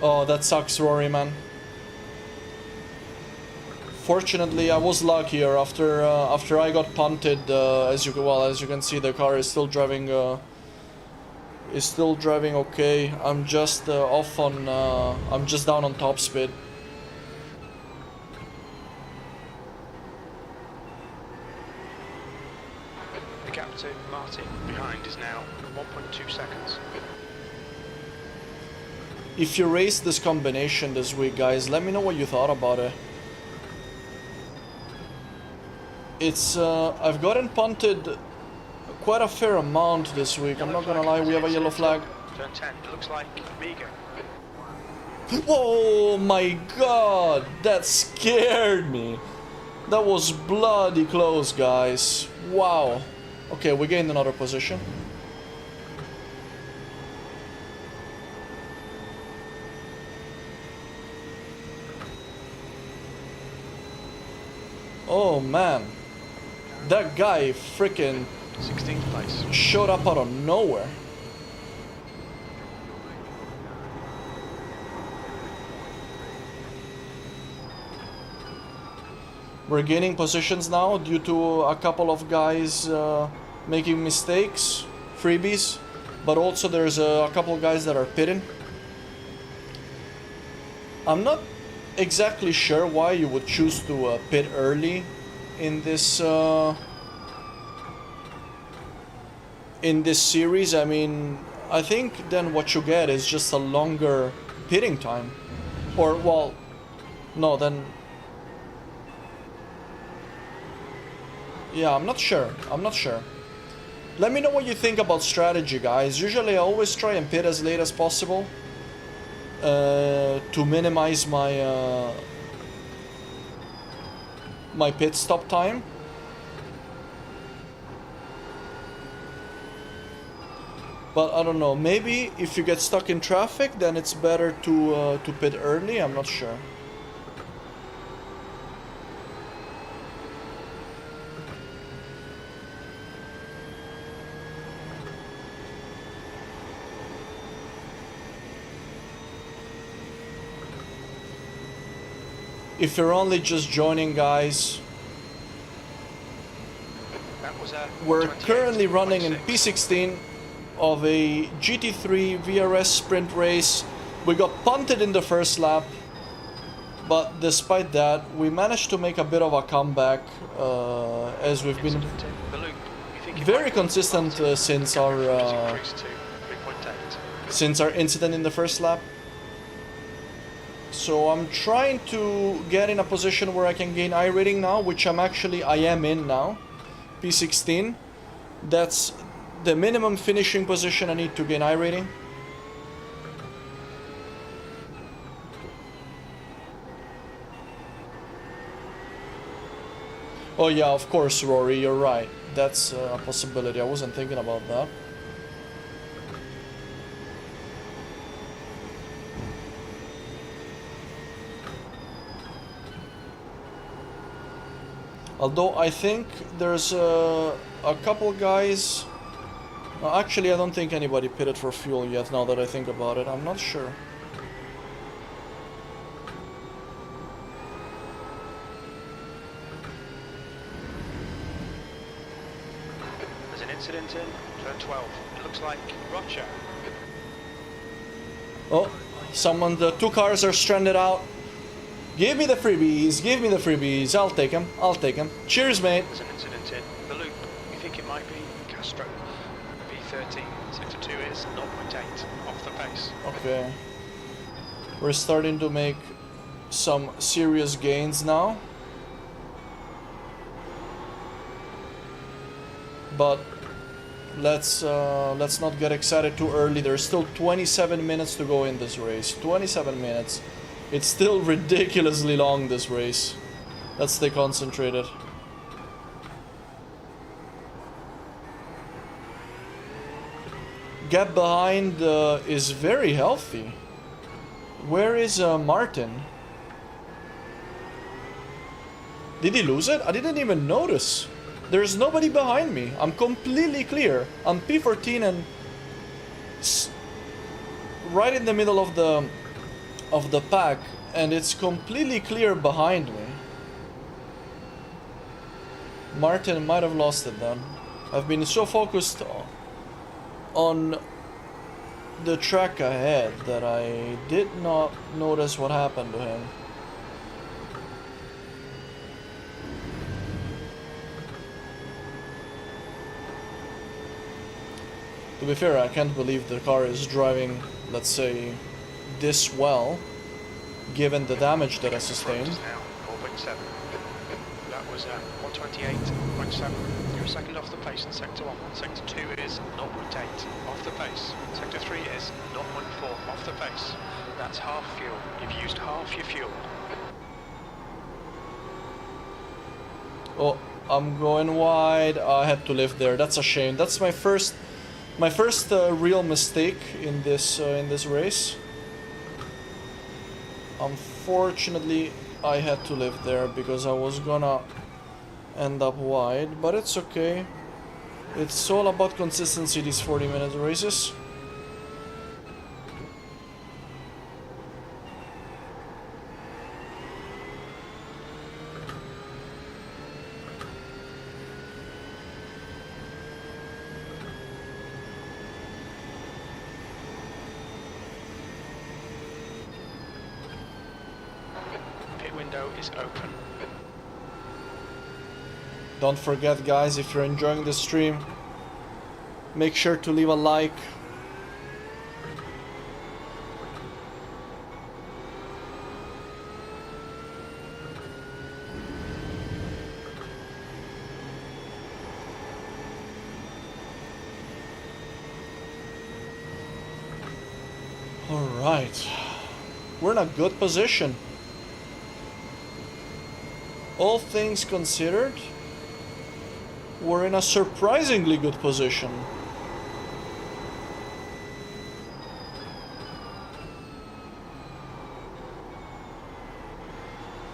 Oh, that sucks, Rory, man. Fortunately, I was luckier after I got punted. As you can see, the car is still driving. Okay. I'm just off on. I'm just down on top speed. The gap to Martin behind is now 1.2 seconds. If you raced this combination this week, guys, let me know what you thought about it. It's I've gotten punted quite a fair amount this week. I'm not gonna lie. We have a yellow flag. Turn 10. It looks like Amiga. Oh my god, that scared me. That was bloody close, guys. Wow. Okay, we gained another position. Oh man. That guy freaking 16th place. showed up out of nowhere. We're gaining positions now due to a couple of guys making mistakes, freebies, but also there's a couple of guys that are pitting. I'm not exactly sure why you would choose to pit early in this series. I mean, I think then what you get is just a longer pitting time, or well, no, then yeah, I'm not sure. Let me know what you think about strategy, guys. Usually I always try and pit as late as possible to minimize my my pit stop time. But I don't know, maybe if you get stuck in traffic, then it's better to pit early, I'm not sure. If you're only just joining, guys, That was we're currently running in P16 of a GT3 VRS sprint race. We got punted in the first lap, but despite that, we managed to make a bit of a comeback as we've been very consistent since our incident in the first lap. So I'm trying to get in a position where I can gain I rating now, which I am in now, P16. That's the minimum finishing position I need to gain I rating. Oh yeah, of course, Rory, you're right. That's a possibility. I wasn't thinking about that. Although I think there's a couple guys... Actually, I don't think anybody pitted for fuel yet, now that I think about it. I'm not sure. There's an incident in turn 12. It looks like Roger. Oh, the two cars are stranded out. Give me the freebies, give me the freebies. I'll take them, I'll take them. Cheers, mate. There's an incident in the loop. You think it might be Castro. V13, sector 2 is 0.8 off the pace. Okay. We're starting to make some serious gains now. But let's not get excited too early. There's still 27 minutes to go in this race. 27 minutes. It's still ridiculously long, this race. Let's stay concentrated. Gap behind is very healthy. Where is Martin? Did he lose it? I didn't even notice. There's nobody behind me. I'm completely clear. I'm P14 and right in the middle of the pack, and it's completely clear behind me. Martin might have lost it then. I've been so focused on the track ahead that I did not notice what happened to him. To be fair, I can't believe the car is driving, let's say, this well, given the damage that I sustained. Now 4.7. That was 128.7. You're a second off the pace in sector 1. Sector 2 is 0.8 off the pace. Sector 3 is 0.4 off the pace. That's half fuel. You've used half your fuel. Oh, I'm going wide. I had to live there. That's a shame. That's my first real mistake in this race. Unfortunately, I had to live there because I was gonna end up wide, but it's okay. It's all about consistency, these 40-minute races. Is open. Don't forget, guys, if you're enjoying the stream, make sure to leave a like. All right, we're in a good position. All things considered, we're in a surprisingly good position.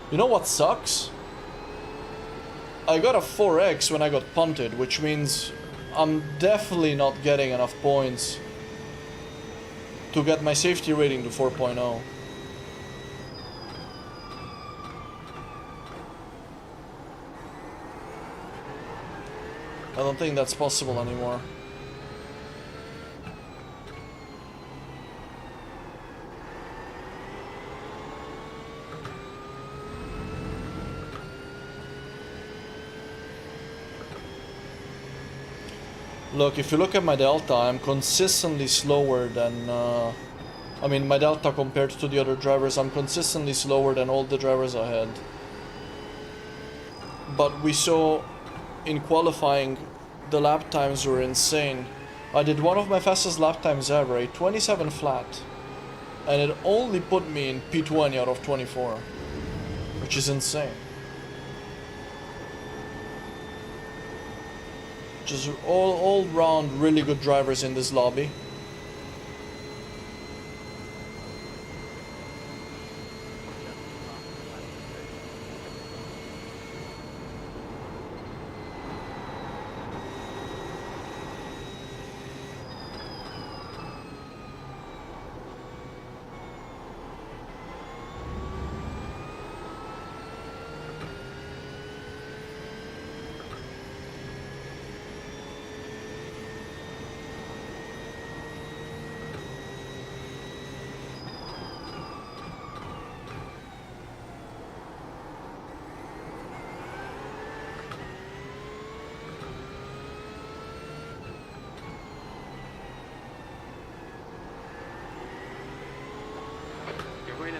You know what sucks? I got a 4x when I got punted, which means I'm definitely not getting enough points to get my safety rating to 4.0. I don't think that's possible anymore. Look, if you look at my delta, I'm consistently slower than... I mean, my delta compared to the other drivers, I'm consistently slower than all the drivers ahead. But we saw in qualifying, the lap times were insane. I did one of my fastest lap times ever, a 27 flat. And it only put me in P20 out of 24. Which is insane. Just all round really good drivers in this lobby.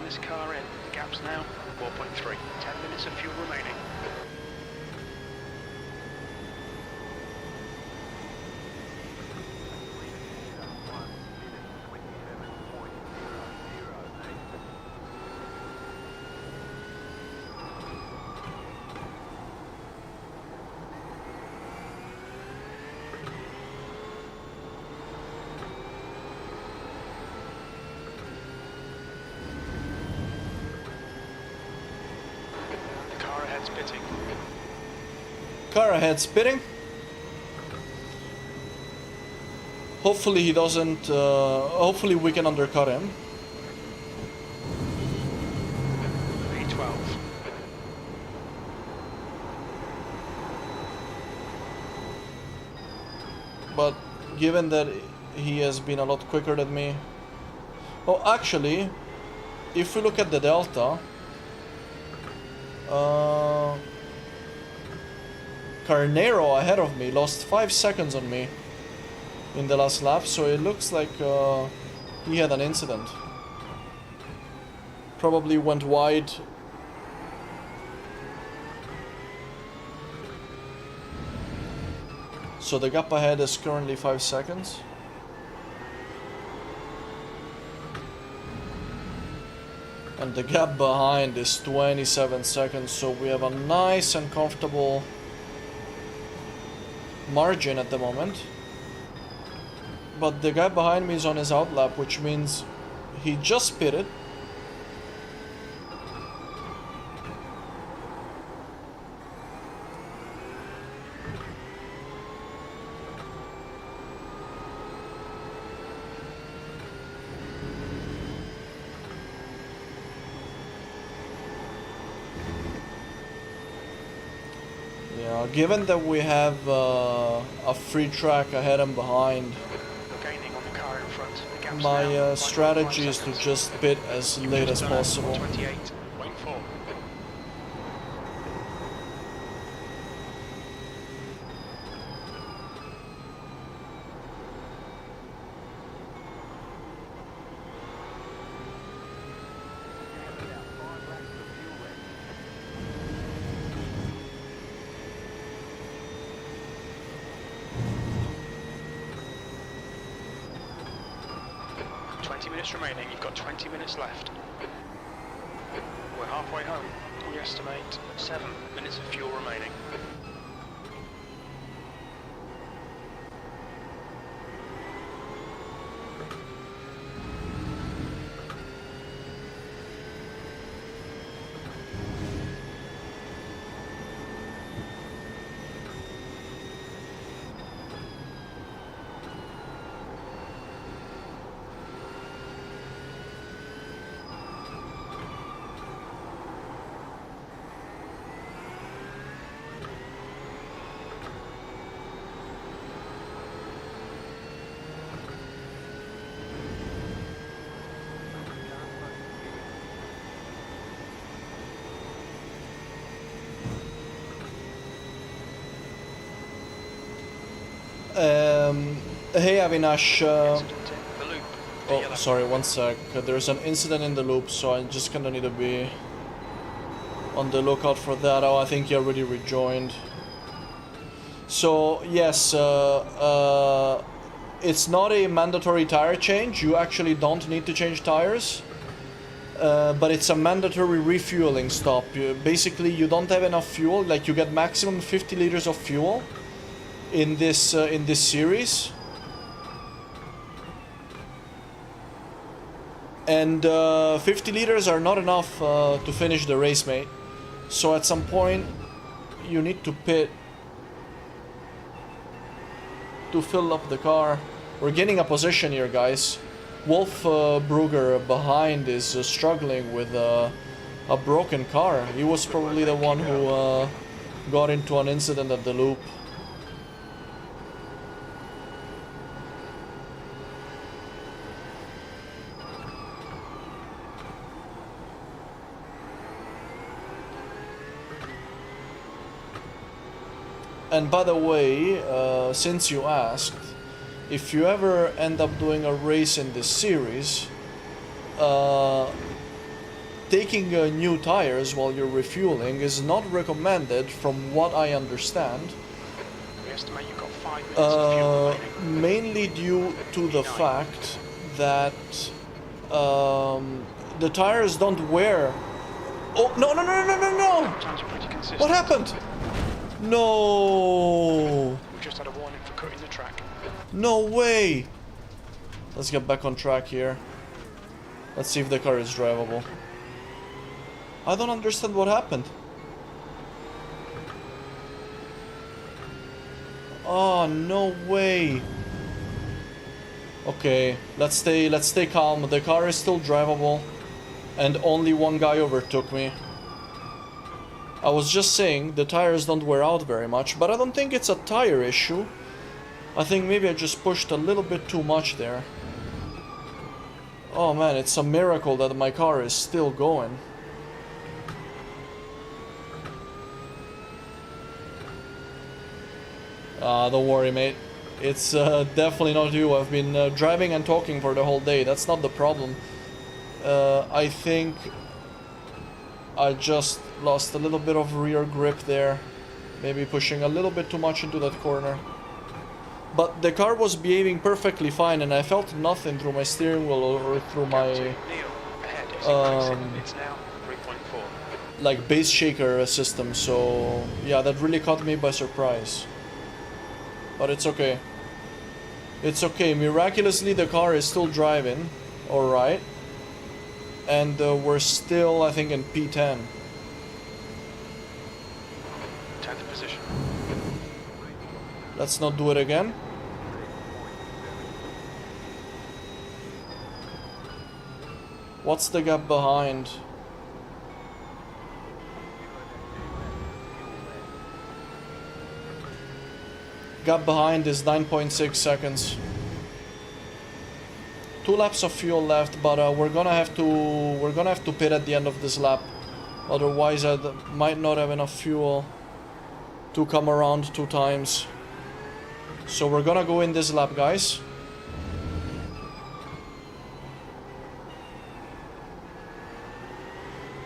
This car in. The gap's now 4.3. 10 minutes of fuel remaining. Spitting. Car ahead spitting. Hopefully he doesn't, hopefully we can undercut him. V12. But given that he has been a lot quicker than me... Oh, actually, if we look at the delta... Carnero ahead of me lost 5 seconds on me in the last lap, so it looks like he had an incident. Probably went wide. So the gap ahead is currently 5 seconds. And the gap behind is 27 seconds, so we have a nice and comfortable margin at the moment. But the guy behind me is on his outlap, which means he just pitted. Given that we have a free track ahead and behind, my strategy is to just pit as late as possible. 28.4. 20 minutes remaining, you've got 20 minutes left. We're halfway home. We estimate 7 minutes of fuel remaining. Hey Avinash, Incident in the loop. The oh yellow. sorry, one sec. There's an incident in the loop, so I just kinda need to be on the lookout for that. Oh, I think you already rejoined. So yes, it's not a mandatory tire change. You actually don't need to change tires. But it's a mandatory refueling stop. Basically, you don't have enough fuel. Like, you get maximum 50 liters of fuel in this series. And 50 liters are not enough to finish the race, mate. So at some point, you need to pit to fill up the car. We're getting a position here, guys. Wolf Brugger behind is struggling with a broken car. He was probably the one who got into an incident at the loop. And by the way, since you asked, if you ever end up doing a race in this series, taking new tires while you're refueling is not recommended from what I understand. We estimate you've got 5 minutes of fuel remaining. Mainly due to the fact that the tires don't wear... Oh, no, no, no, no, no, no! Times are pretty consistent. What happened? No! We just had a warning for cutting the track. No way! Let's get back on track here. Let's see if the car is drivable. I don't understand what happened. Oh, no way. Okay, let's stay calm. The car is still drivable and only one guy overtook me. I was just saying the tires don't wear out very much, but I don't think it's a tire issue. I think maybe I just pushed a little bit too much there. Oh man, it's a miracle that my car is still going. Don't worry, mate. It's definitely not you. I've been driving and talking for the whole day. That's not the problem. I think I just lost a little bit of rear grip there. Maybe pushing a little bit too much into that corner. But the car was behaving perfectly fine and I felt nothing through my steering wheel or through my Neil, ahead is increasing. It's now 3.4. like base shaker system, so yeah, that really caught me by surprise. But it's okay. It's okay. Miraculously the car is still driving alright. And we're still, I think, in P10. 10th position. Let's not do it again. What's the gap behind? Gap behind is 9.6 seconds. 2 laps of fuel left, but we're gonna have to pit at the end of this lap. Otherwise, I might not have enough fuel to come around 2 times. So we're gonna go in this lap, guys.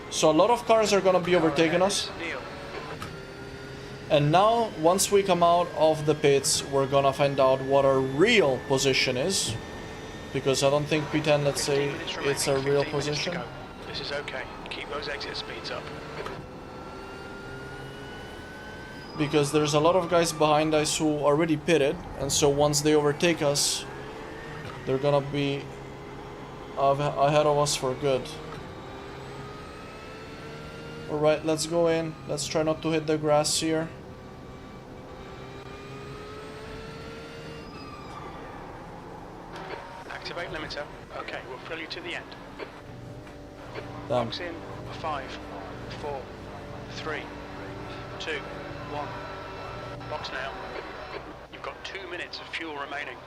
So a lot of cars are gonna be overtaking us. And now, once we come out of the pits, we're gonna find out what our real position is. Because I don't think P10, let's say, it's a real position. This is okay. Keep those exit speeds up. Because there's a lot of guys behind us who already pitted, and so once they overtake us, they're gonna be ahead of us for good. Alright, let's go in. Let's try not to hit the grass here. Activate limiter. Okay, we'll fill you to the end. Damn. Box in. 5, 4, 3, 2, 1. Box now. You've got 2 minutes of fuel remaining.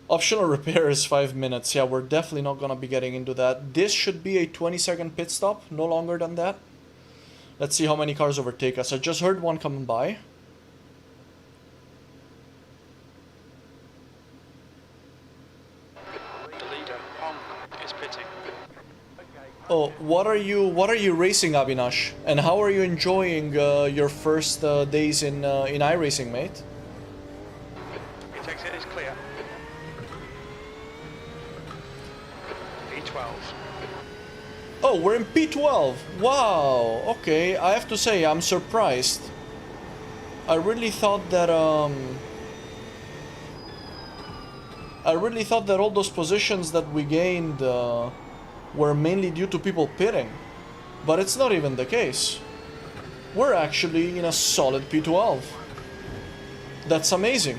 Optional repair is 5 minutes. Yeah, we're definitely not gonna be getting into that. This should be a 20-second pit stop, no longer than that. Let's see how many cars overtake us. I just heard one coming by. Oh, what are you racing, Avinash? And how are you enjoying your first days in iRacing, mate? Pit exit is clear. V12. Oh, we're in P12. Wow. Okay, I have to say I'm surprised. I really thought that all those positions that we gained were mainly due to people pitting, but it's not even the case. We're actually in a solid P12. That's amazing.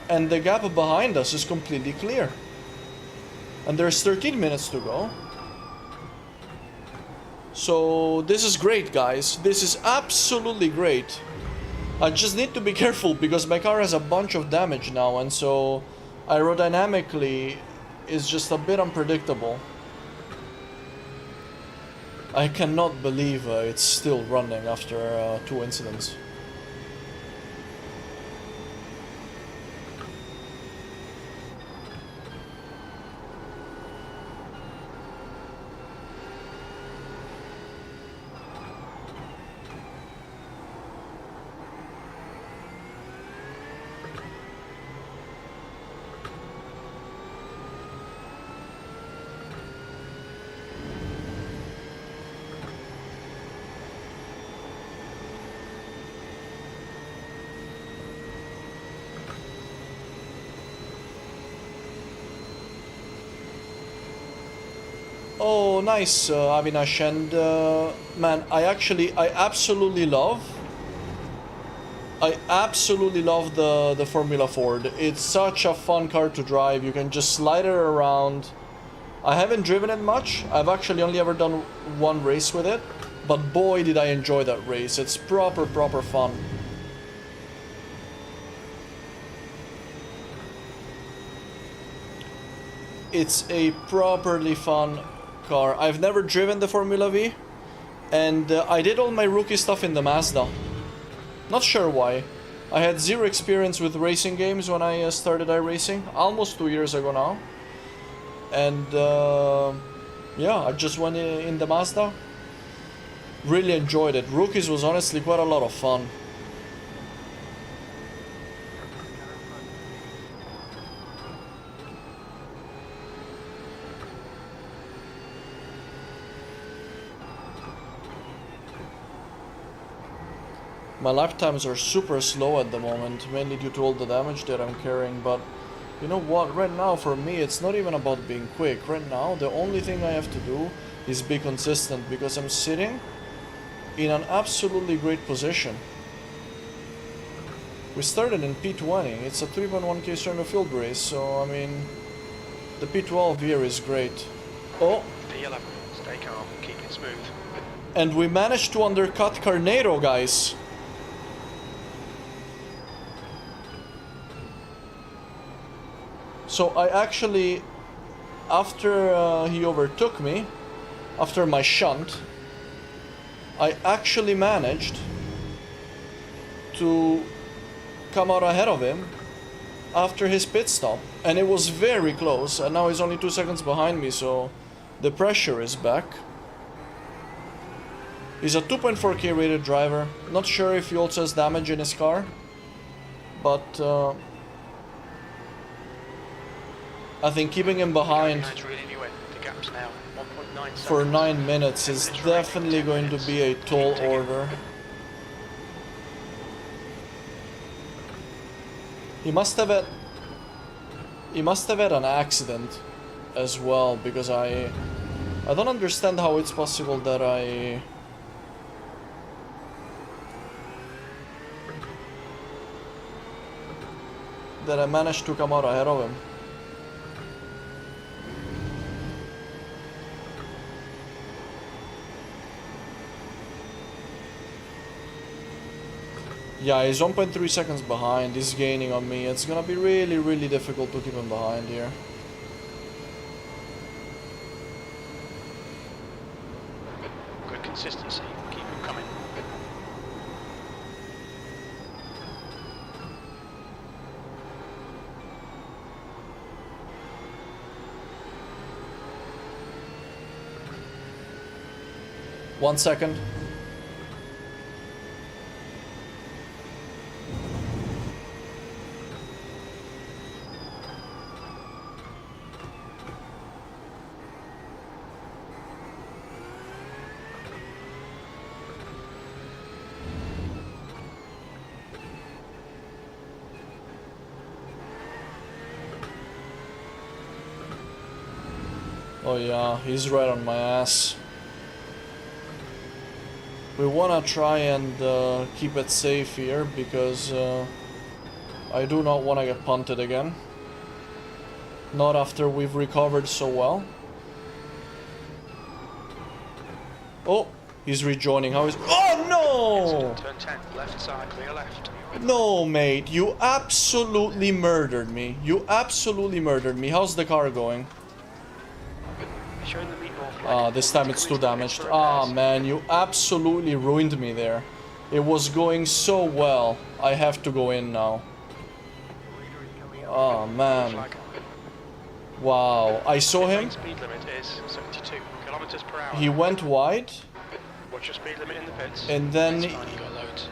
And the gap behind us is completely clear. And there's 13 minutes to go. So this is great, guys. This is absolutely great. I just need to be careful because my car has a bunch of damage now, and so aerodynamically is just a bit unpredictable. I cannot believe it's still running after 2 incidents. Oh, nice, Avinash, and man, I absolutely love the Formula Ford. It's such a fun car to drive. You can just slide it around. I haven't driven it much. I've actually only ever done one race with it, but boy did I enjoy that race. It's proper fun. It's a properly fun car. I've never driven the Formula V, and I did all my rookie stuff in the Mazda. Not sure why. I had zero experience with racing games when I started iRacing, almost 2 years ago now. And yeah, I just went in the Mazda. Really enjoyed it. Rookies was honestly quite a lot of fun. My lap times are super slow at the moment, mainly due to all the damage that I'm carrying, but you know what, right now for me it's not even about being quick. Right now the only thing I have to do is be consistent, because I'm sitting in an absolutely great position. We started in P20, it's a 3.1k stern of field race, so I mean, the P12 here is great. Oh! P11, stay calm, keep it smooth. And we managed to undercut Carnero, guys. So I actually, after he overtook me, after my shunt, I actually managed to come out ahead of him after his pit stop. And it was very close, and now he's only 2 seconds behind me, so the pressure is back. He's a 2.4k rated driver. Not sure if he also has damage in his car, but I think keeping him behind for 9 minutes is definitely going to be a tall order. He must have had an accident as well, because I don't understand how it's possible that I managed to come out ahead of him. Yeah, he's 1.3 seconds behind. He's gaining on me. It's gonna be really, really difficult to keep him behind here. Good consistency. Keep him coming. 1 second. Oh yeah, he's right on my ass. We wanna try and keep it safe here because I do not wanna get punted again. Not after we've recovered so well. Oh, he's rejoining. How is? Oh no! Turn 10, left side, clear left. No, mate, you absolutely murdered me. You absolutely murdered me. How's the car going? Showing the meatball flag. Ah, this time it's too damaged. Ah, man, you absolutely ruined me there. It was going so well. I have to go in now. Oh, man. Wow, I saw him. Speed limit is 72 kilometers per hour. He went wide. What's your speed limit in the pits? And then... It's fine, you got loads.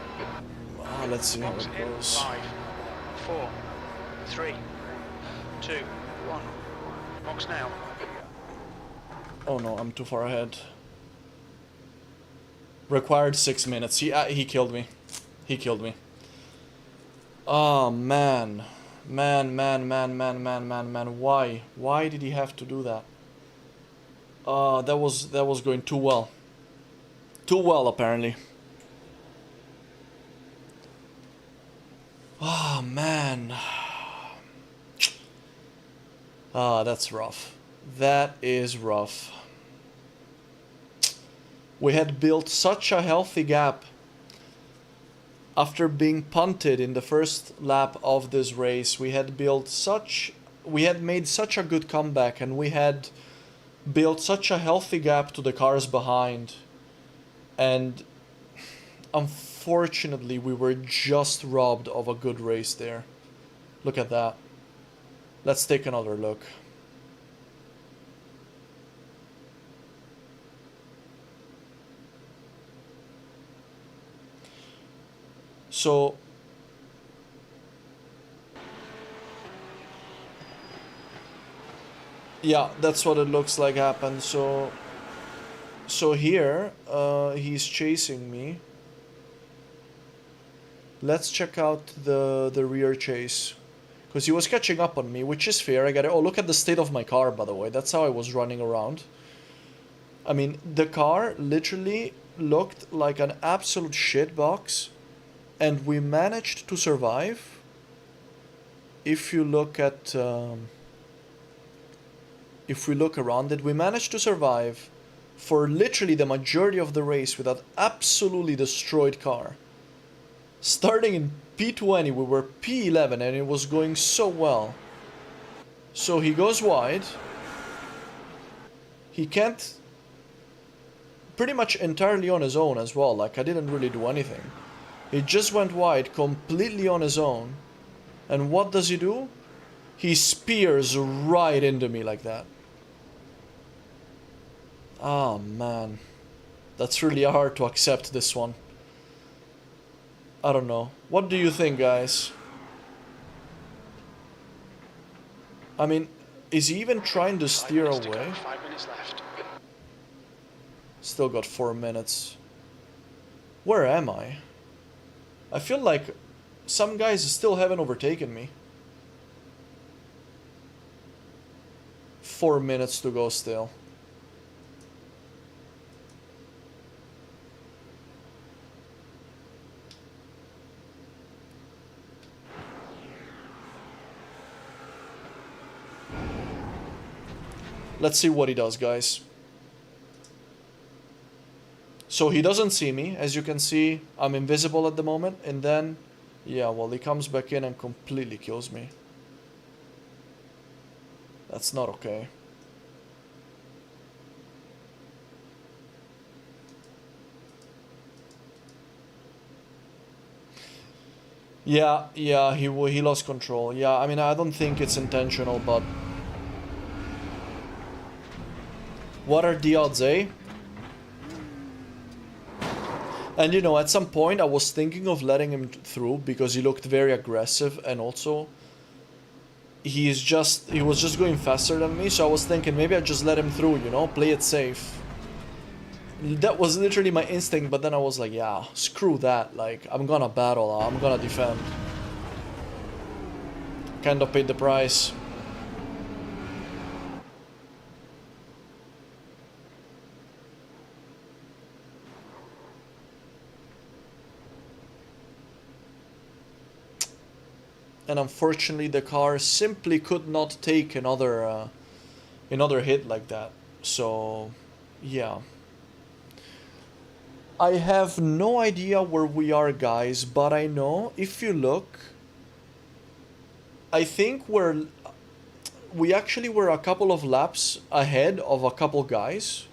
Ah, let's see how Box it in goes. 5, 4, 3, 2, 1. Box now. Oh no, I'm too far ahead. Required 6 minutes. He killed me. He killed me. Oh man. Man. Why? Why did he have to do that? That was going too well. Too well, apparently. Oh man. Ah, that's rough. That is rough. We had built such a healthy gap after being punted in the first lap of this race. We had made such a good comeback, and we had built such a healthy gap to the cars behind. And unfortunately, we were just robbed of a good race there. Look at that. Let's take another look. So, yeah, that's what it looks like happened. So here, he's chasing me. Let's check out the rear chase, because he was catching up on me, which is fair. I got it. Oh, look at the state of my car, by the way. That's how I was running around. I mean, the car literally looked like an absolute shitbox. And we managed to survive. If you look at, if we look around it, we managed to survive for literally the majority of the race with that absolutely destroyed car. Starting in P20, we were P11, and it was going so well. So he goes wide. He can't, pretty much entirely on his own as well. Like, I didn't really do anything. He just went wide completely on his own. And what does he do? He spears right into me like that. Ah, man. That's really hard to accept, this one. I don't know. What do you think, guys? I mean, is he even trying to steer away? 5 minutes left. Still got 4 minutes. Where am I? I feel like some guys still haven't overtaken me. 4 minutes to go still. Let's see what he does, guys. So he doesn't see me. As you can see, I'm invisible at the moment. And then, yeah, well, he comes back in and completely kills me. That's not okay. Yeah, he lost control. Yeah, I mean, I don't think it's intentional, but... What are the odds, eh? And you know, at some point I was thinking of letting him through because he looked very aggressive, and also he was just going faster than me, so I was thinking maybe I just let him through, you know, play it safe. That was literally my instinct, but then I was like, yeah, screw that, like, I'm gonna battle, I'm gonna defend. Kind of paid the price. And unfortunately the car simply could not take another hit like that. So yeah, I have no idea where we are, guys, but I know if you look, I think we actually were a couple of laps ahead of a couple guys.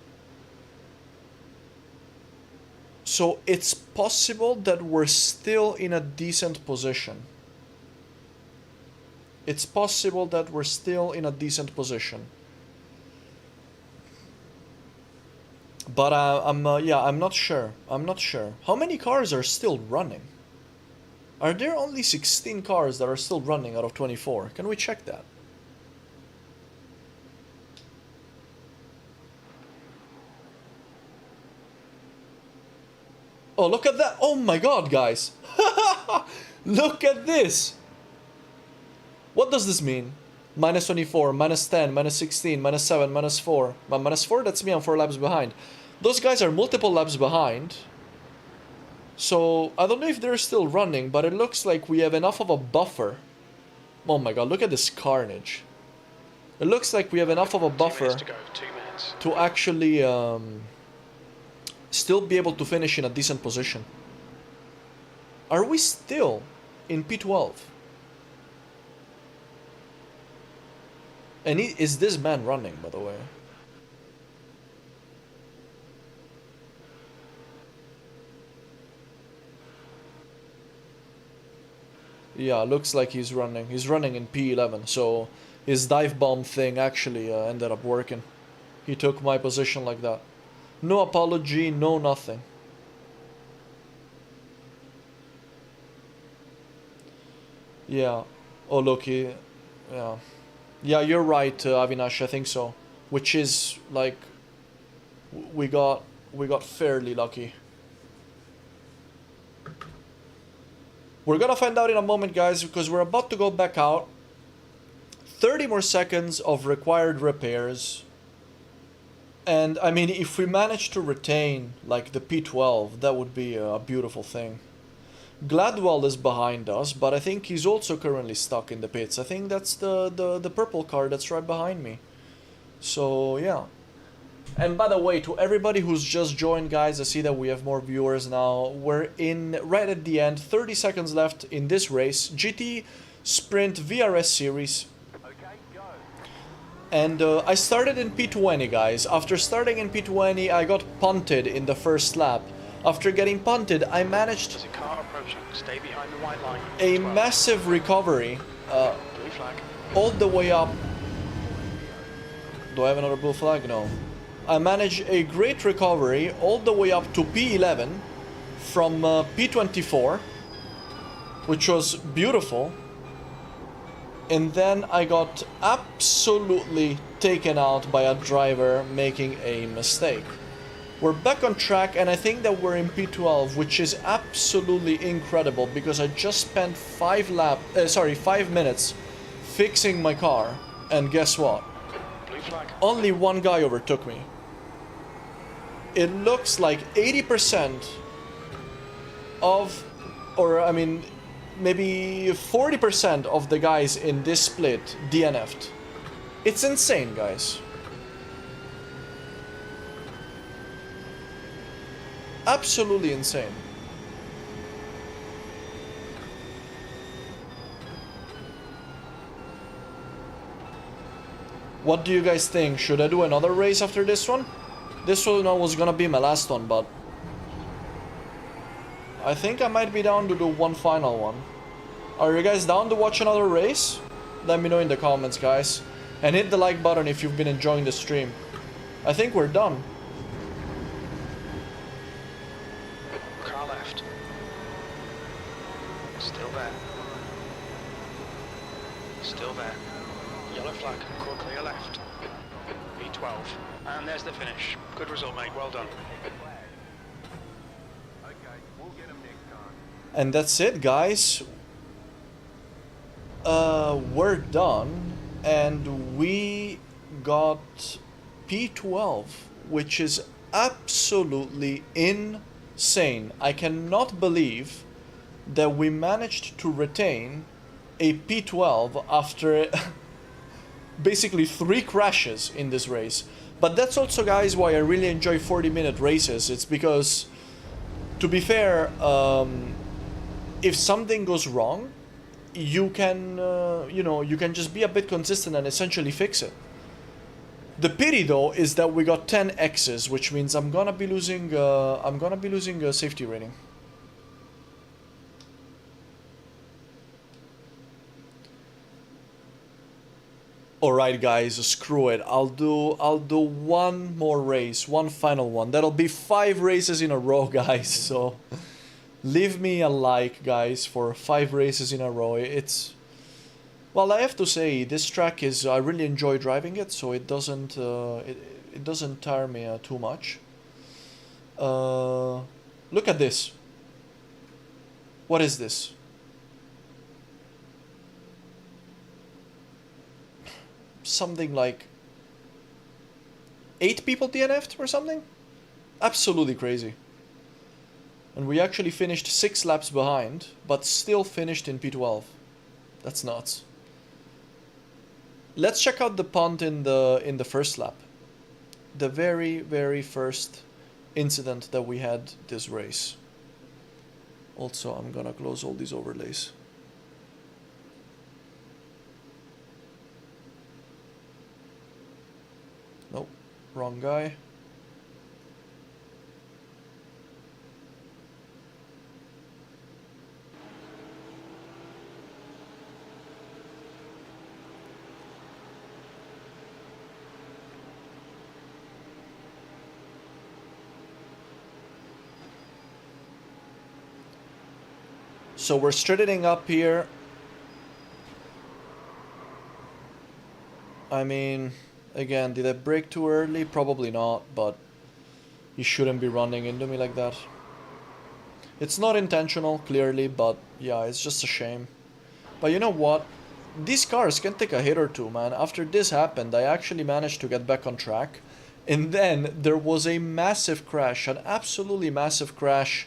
So it's possible that we're still in a decent position. It's possible that we're still in a decent position. But I'm not sure. I'm not sure. How many cars are still running? Are there only 16 cars that are still running out of 24? Can we check that? Oh, look at that. Oh my god, guys. Look at this. What does this mean? Minus 24, minus 10, minus 16, minus 7, minus 4. Minus 4, that's me, I'm 4 laps behind. Those guys are multiple laps behind. So, I don't know if they're still running, but it looks like we have enough of a buffer. Oh my god, look at this carnage. It looks like we have enough of a buffer to actually still be able to finish in a decent position. Are we still in P12? And is this man running, by the way? Yeah, looks like he's running. He's running in P11, so his dive bomb thing actually ended up working. He took my position like that. No apology, no nothing. Yeah. Oh, look, yeah. Yeah, you're right, Avinash, I think so. Which is, like, we got fairly lucky. We're gonna find out in a moment, guys, because we're about to go back out. 30 more seconds of required repairs. And, I mean, if we manage to retain, like, the P12, that would be a beautiful thing. Gladwell is behind us, but I think he's also currently stuck in the pits. I think that's the purple car that's right behind me. So, yeah. And by the way, to everybody who's just joined, guys, I see that we have more viewers now. We're in right at the end, 30 seconds left in this race. GT Sprint VRS Series. Okay, go. And I started in P20, guys. After starting in P20, I got punted in the first lap. After getting punted, I managed There's a car approaching. Stay behind the white line. a massive recovery Blue flag. all the way up. Do I have another blue flag? No. I managed a great recovery all the way up to P11 from P24, which was beautiful. And then I got absolutely taken out by a driver making a mistake. We're back on track, and I think that we're in P12, which is absolutely incredible because I just spent 5 minutes fixing my car, and guess what? Blue flag. Only one guy overtook me. It looks like 80% of, or I mean, maybe 40% of the guys in this split DNF'd. It's insane, guys. Absolutely insane. What do you guys think? Should I do another race after this one? This one was gonna be my last one, but I think I might be down to do one final one. Are you guys down to watch another race? Let me know in the comments, guys. And hit the like button if you've been enjoying the stream. I think we're done. Car Still there. Still there. Yellow flag, core clear left. P12. And there's the finish. Good result, mate. Well done. And that's it, guys. We're done. And we got P12, which is absolutely insane. I cannot believe that we managed to retain a P12 after basically 3 crashes in this race. But that's also, guys, why I really enjoy 40-minute races. It's because, to be fair, if something goes wrong, you can, you can just be a bit consistent and essentially fix it. The pity, though, is that we got 10 X's, which means I'm gonna be losing a safety rating. Alright, guys, screw it. I'll do one more race, one final one. That'll be 5 races in a row, guys. So leave me a like, guys, for 5 races in a row. It's, well, I have to say, this track is, I really enjoy driving it, so it doesn't it doesn't tire me too much. Look at this. What is this? Something like 8 people DNF'd or something? Absolutely crazy. And we actually finished 6 laps behind, but still finished in P12. That's nuts. Let's check out the punt in the first lap. The very first incident that we had this race. Also, I'm gonna close all these overlays. Nope, wrong guy. So we're straightening up here. I mean, again, did I brake too early? Probably not, but he shouldn't be running into me like that. It's not intentional, clearly, but yeah, it's just a shame. But you know what? These cars can take a hit or two, man. After this happened, I actually managed to get back on track. And then there was a massive crash, an absolutely massive crash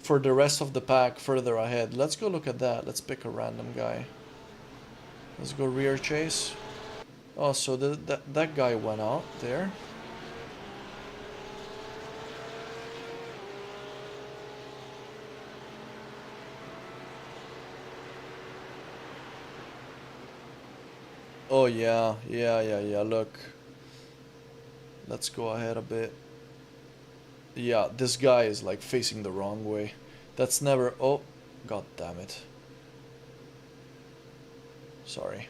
for the rest of the pack further ahead. Let's go look at that. Let's pick a random guy. Let's go rear chase. Oh, so that guy went out there. Oh yeah, look. Let's go ahead a bit. Yeah, this guy is like facing the wrong way. That's never... Oh, god damn it. Sorry.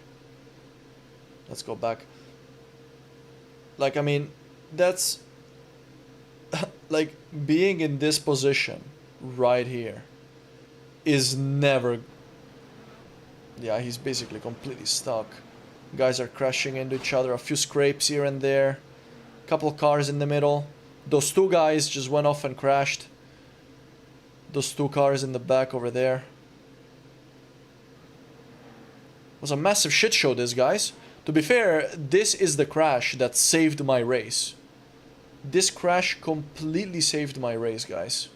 Let's go back. Like, I mean, that's... like, being in this position right here is never... Yeah, he's basically completely stuck. Guys are crashing into each other. A few scrapes here and there. Couple cars in the middle. Those 2 guys just went off and crashed. Those 2 cars in the back over there. It was a massive shit show, this, guys. To be fair, this is the crash that saved my race. This crash completely saved my race, guys.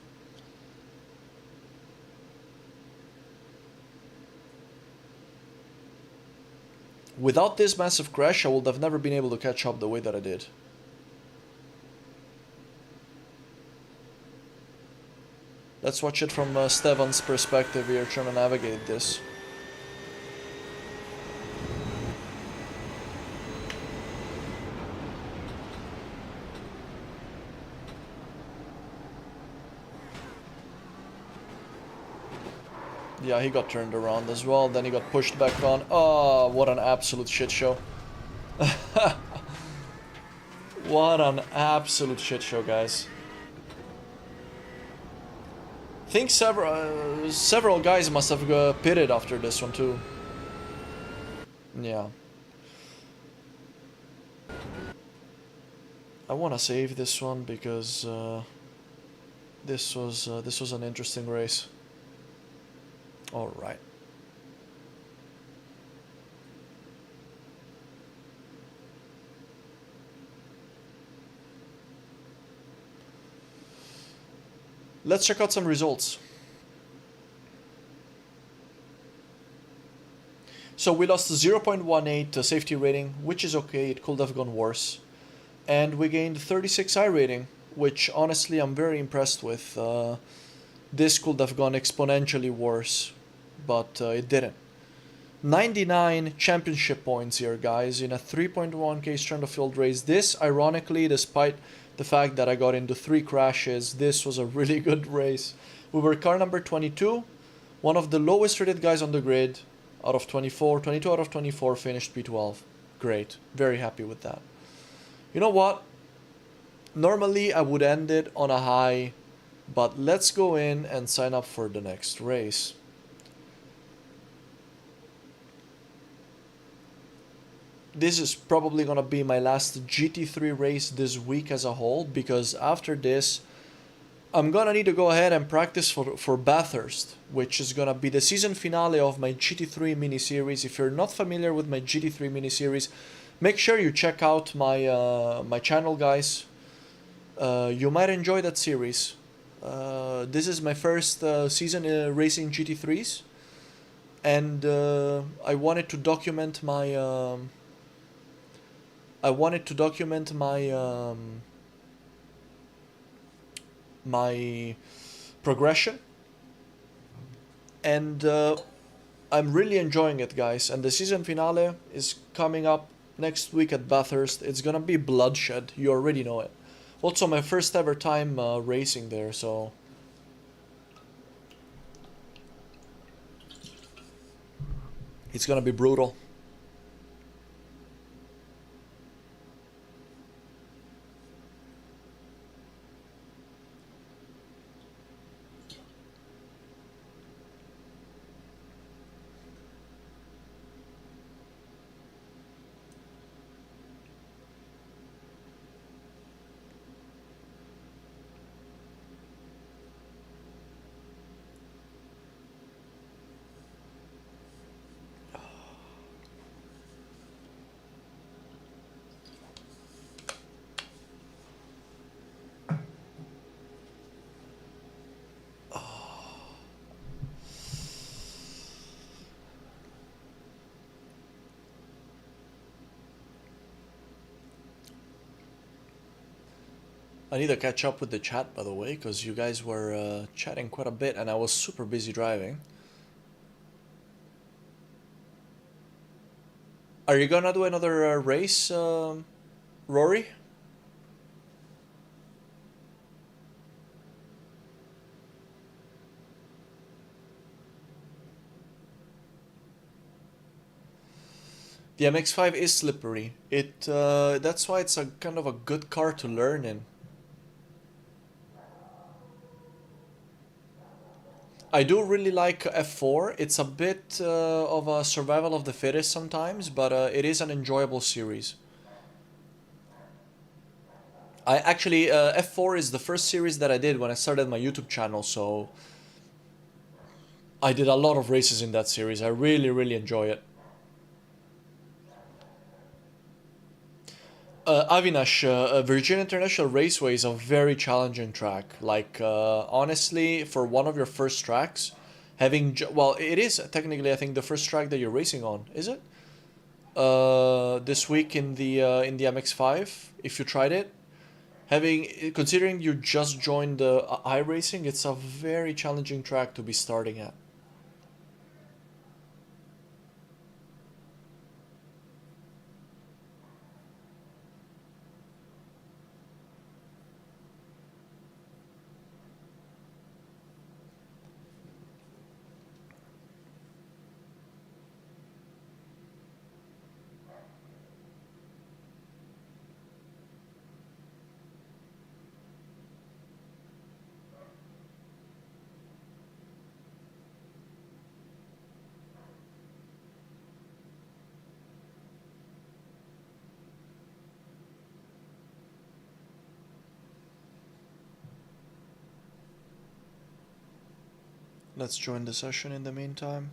Without this massive crash, I would have never been able to catch up the way that I did. Let's watch it from Stevan's perspective here, trying to navigate this. Yeah, he got turned around as well, then he got pushed back on. Oh, what an absolute shit show. What an absolute shit show, guys. I think several guys must have pitted after this one too. Yeah. I want to save this one because this was an interesting race. All right. Let's check out some results. So we lost 0.18 safety rating, which is okay, it could have gone worse. And we gained 36 I rating, which honestly I'm very impressed with. This could have gone exponentially worse, but it didn't. 99 championship points here, guys, in a 3.1k strand of field race. This, ironically, despite the fact that I got into 3 crashes, this was a really good race. We were car number 22, one of the lowest rated guys on the grid out of 24. 22 out of 24 finished P12. Great. Very happy with that. You know what? Normally I would end it on a high, but let's go in and sign up for the next race. This is probably gonna be my last GT3 race this week as a whole, because after this I'm gonna need to go ahead and practice for Bathurst, which is gonna be the season finale of my GT3 mini-series. If you're not familiar with my GT3 mini-series, make sure you check out my channel, guys. You might enjoy that series. This is my first season racing GT3s, and I wanted to document my my progression, and I'm really enjoying it, guys. And the season finale is coming up next week at Bathurst. It's gonna be bloodshed, you already know it. Also my first ever time racing there, so it's gonna be brutal. I need to catch up with the chat, by the way, because you guys were chatting quite a bit and I was super busy driving. Are you gonna do another race, Rory? The MX-5 is slippery. That's why it's a kind of a good car to learn in. I do really like F4. It's a bit of a survival of the fittest sometimes, but it is an enjoyable series. I actually, F4 is the first series that I did when I started my YouTube channel, so I did a lot of races in that series. I really, really enjoy it. Avinash, Virginia International Raceway is a very challenging track. Like, honestly, for one of your first tracks, well, it is technically, I think, the first track that you're racing on, is it? This week in the MX-5, if you tried it, considering you just joined iRacing, it's a very challenging track to be starting at. Let's join the session in the meantime.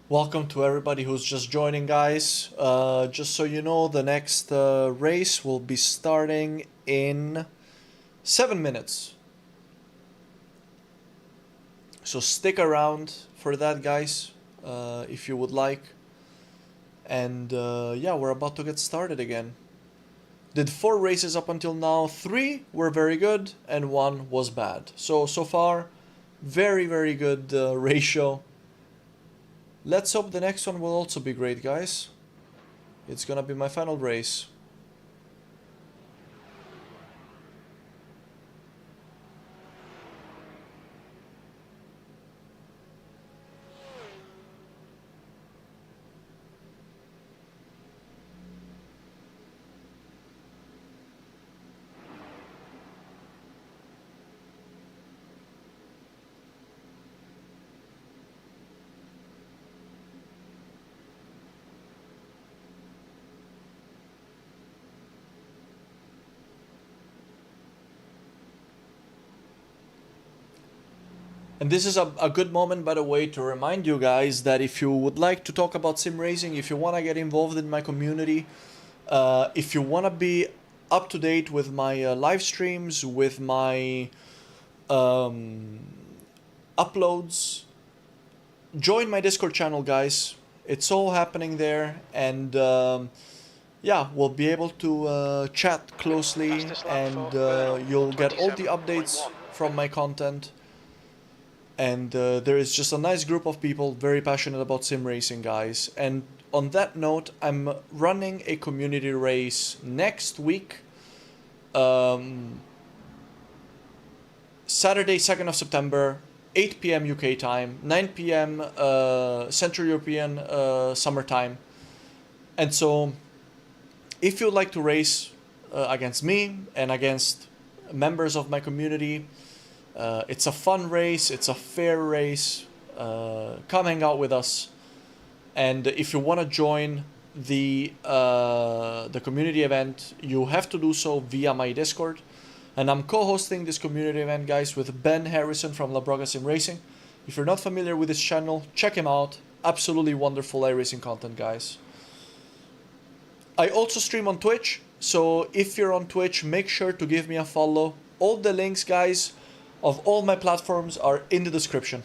Welcome to everybody who's just joining, guys. Just so you know, the next race will be starting in 7 minutes. So stick around for that, guys, if you would like. And yeah, we're about to get started again. Did 4 races up until now. 3 were very good and 1 was bad. So far, very, very good ratio. Let's hope the next one will also be great, guys. It's gonna be my final race. And this is a good moment, by the way, to remind you guys that if you would like to talk about sim racing, if you want to get involved in my community, if you want to be up to date with my live streams, with my uploads, join my Discord channel, guys. It's all happening there, and yeah, we'll be able to chat closely, and you'll get all the updates from my content. And there is just a nice group of people very passionate about sim racing, guys. And on that note, I'm running a community race next week, Saturday, 2nd of September, 8 p.m. UK time, 9 p.m. Central European summer time. And so, if you'd like to race against me and against members of my community, it's a fun race, it's a fair race. Come hang out with us. And if you want to join the community event, you have to do so via my Discord. And I'm co-hosting this community event, guys, with Ben Harrison from La Braga Sim Racing. If you're not familiar with his channel, check him out. Absolutely wonderful iRacing content, guys. I also stream on Twitch, so if you're on Twitch, make sure to give me a follow. All the links, guys, of all my platforms are in the description.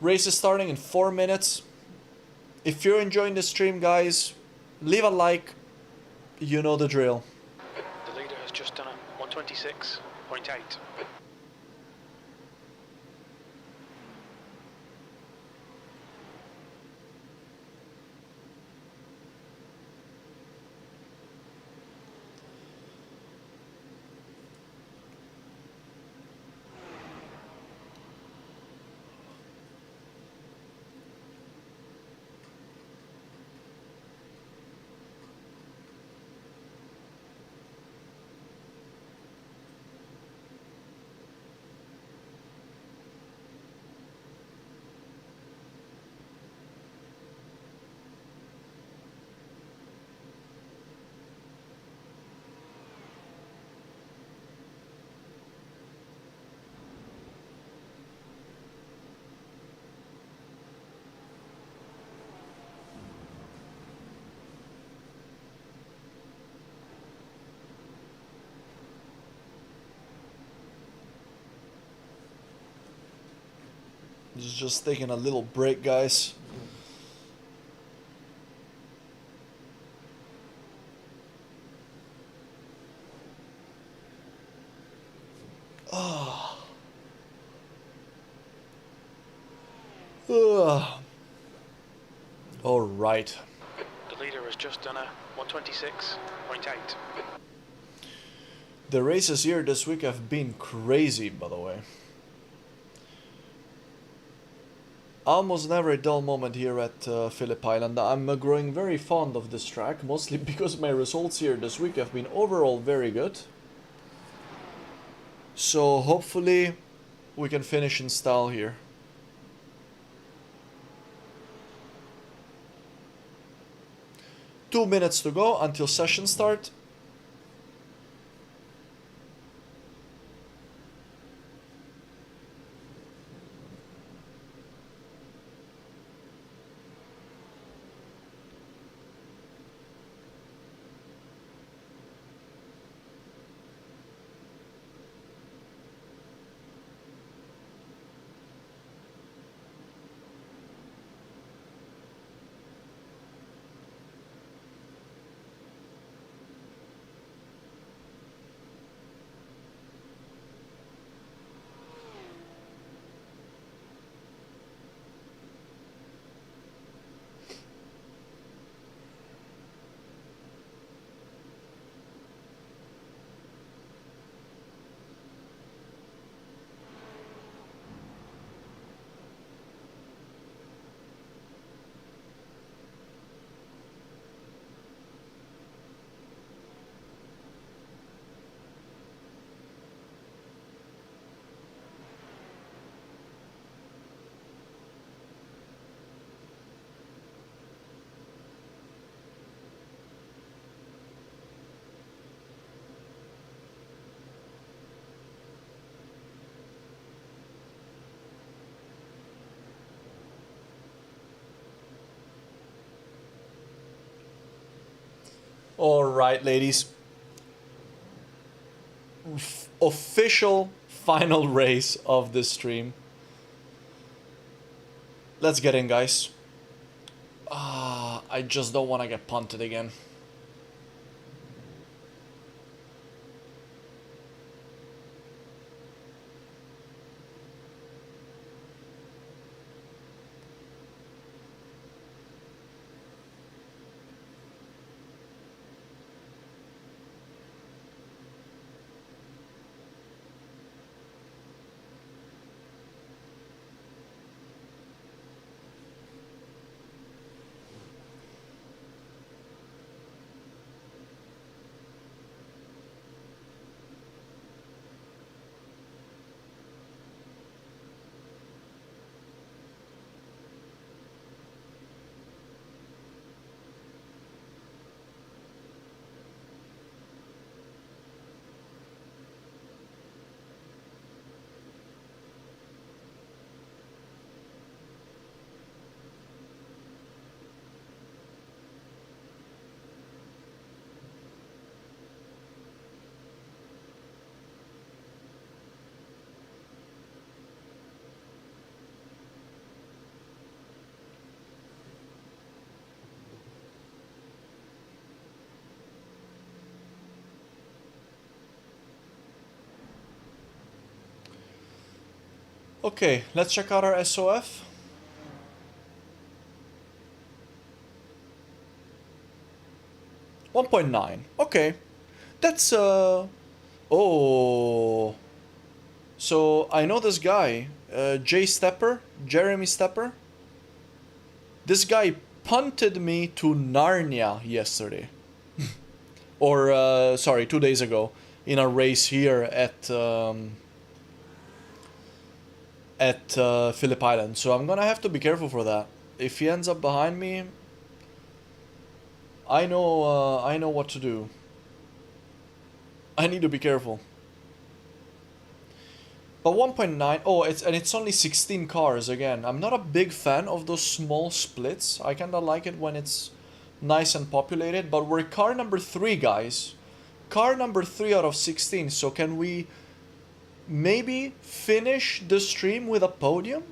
Race is starting in 4 minutes. If you're enjoying the stream, guys, leave a like. You know the drill. The leader has just done a 126.8. Just taking a little break, guys. All right. The leader has just done a 126.8. The races here this week have been crazy, by the way. Almost never a dull moment here at Phillip Island. I'm growing very fond of this track, mostly because my results here this week have been overall very good. So hopefully we can finish in style here. Two minutes to go until session start. Alright, ladies. Official final race of this stream. Let's get in, guys. I just don't want to get punted again. Okay, let's check out our SOF. $1.9. Okay. That's oh. So I know this guy, Jeremy Stepper. This guy punted me to Narnia yesterday. Or sorry, 2 days ago in a race here at Phillip Island. So I'm gonna have to be careful for that. If he ends up behind me, I know what to do. I need to be careful. But 1.9, oh, it's only 16 cars again. I'm not a big fan of those small splits. I kinda like it when it's nice and populated, but we're car number 3, guys. Car number 3 out of 16, so can we maybe finish the stream with a podium?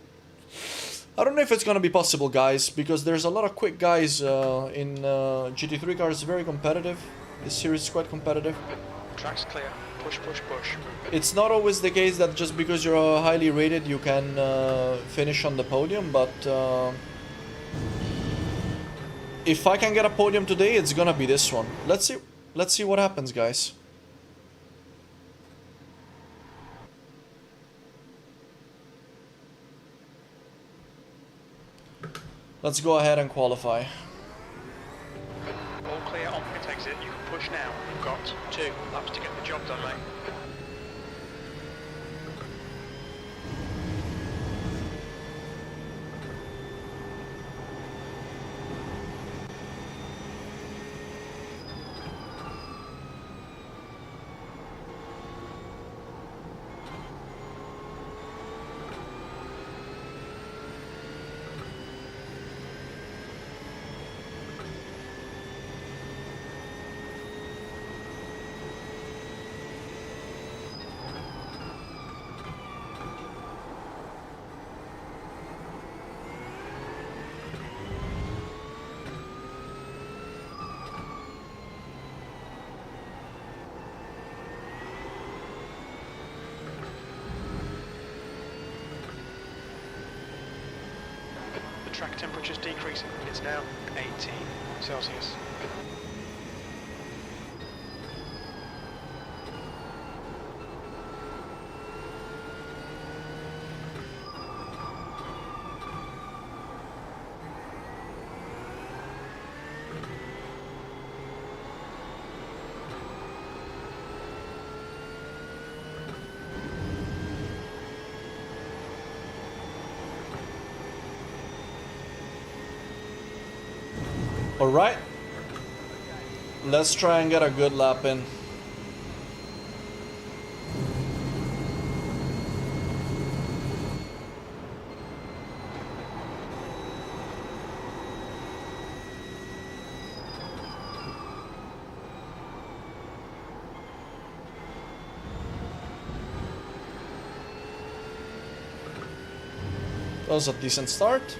I don't know if it's gonna be possible, guys, because there's a lot of quick guys in GT3 cars. Very competitive. This series is quite competitive. Track's clear. Push, push, push. It's not always the case that just because you're highly rated you can finish on the podium, but if I can get a podium today, it's gonna be this one. Let's see what happens, guys. Let's go ahead and qualify. All clear on pit exit. You can push now. You've got 2 laps to get the job done, mate. Track temperature's decreasing. It's now 18 Celsius. Alright, let's try and get a good lap in. That was a decent start.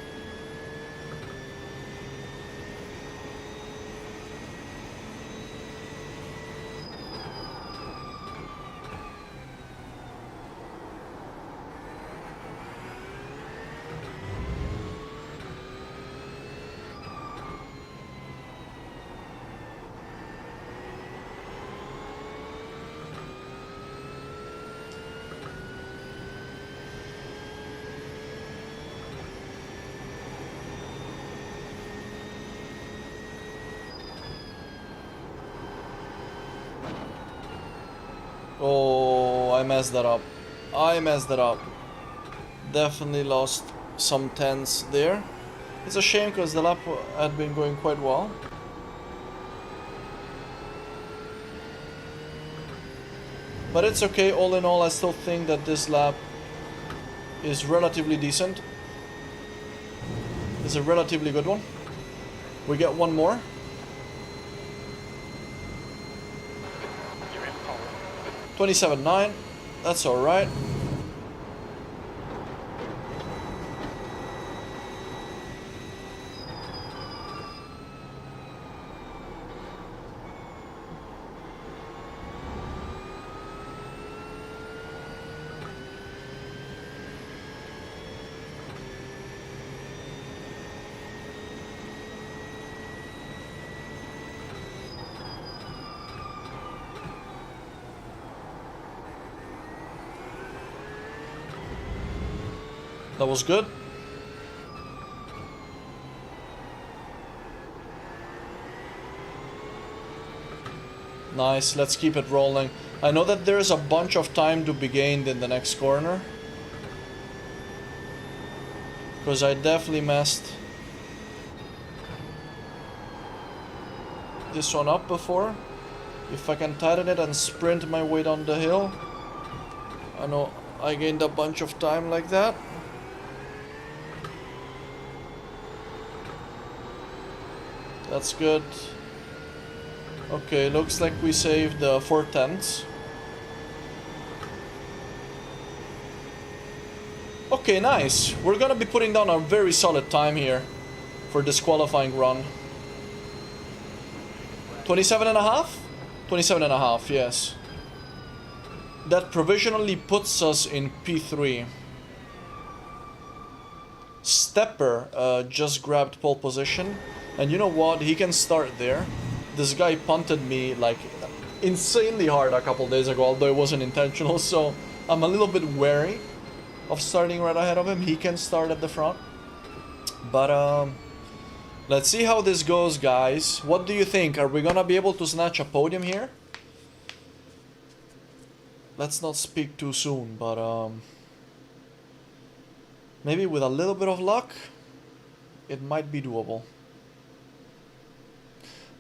Oh, I messed that up. I messed that up. Definitely lost some tenths there. It's a shame because the lap had been going quite well. But it's okay, all in all I still think that this lap is relatively decent. It's a relatively good one. We get one more. You're in pole. 27.9, that's alright. That was good. Nice, let's keep it rolling. I know that there's a bunch of time to be gained in the next corner, because I definitely messed this one up before. If I can tighten it and sprint my way down the hill, I know I gained a bunch of time like that. That's good. Okay, looks like we saved 4 tenths. Okay, nice. We're gonna be putting down a very solid time here for this qualifying run. 27 and a half? 27 and a half, yes. That provisionally puts us in P3. Stepper just grabbed pole position. And you know what? He can start there. This guy punted me like insanely hard a couple days ago, although it wasn't intentional, so I'm a little bit wary of starting right ahead of him. He can start at the front. But let's see how this goes, guys. What do you think? Are we gonna be able to snatch a podium here? Let's not speak too soon, but maybe with a little bit of luck, it might be doable.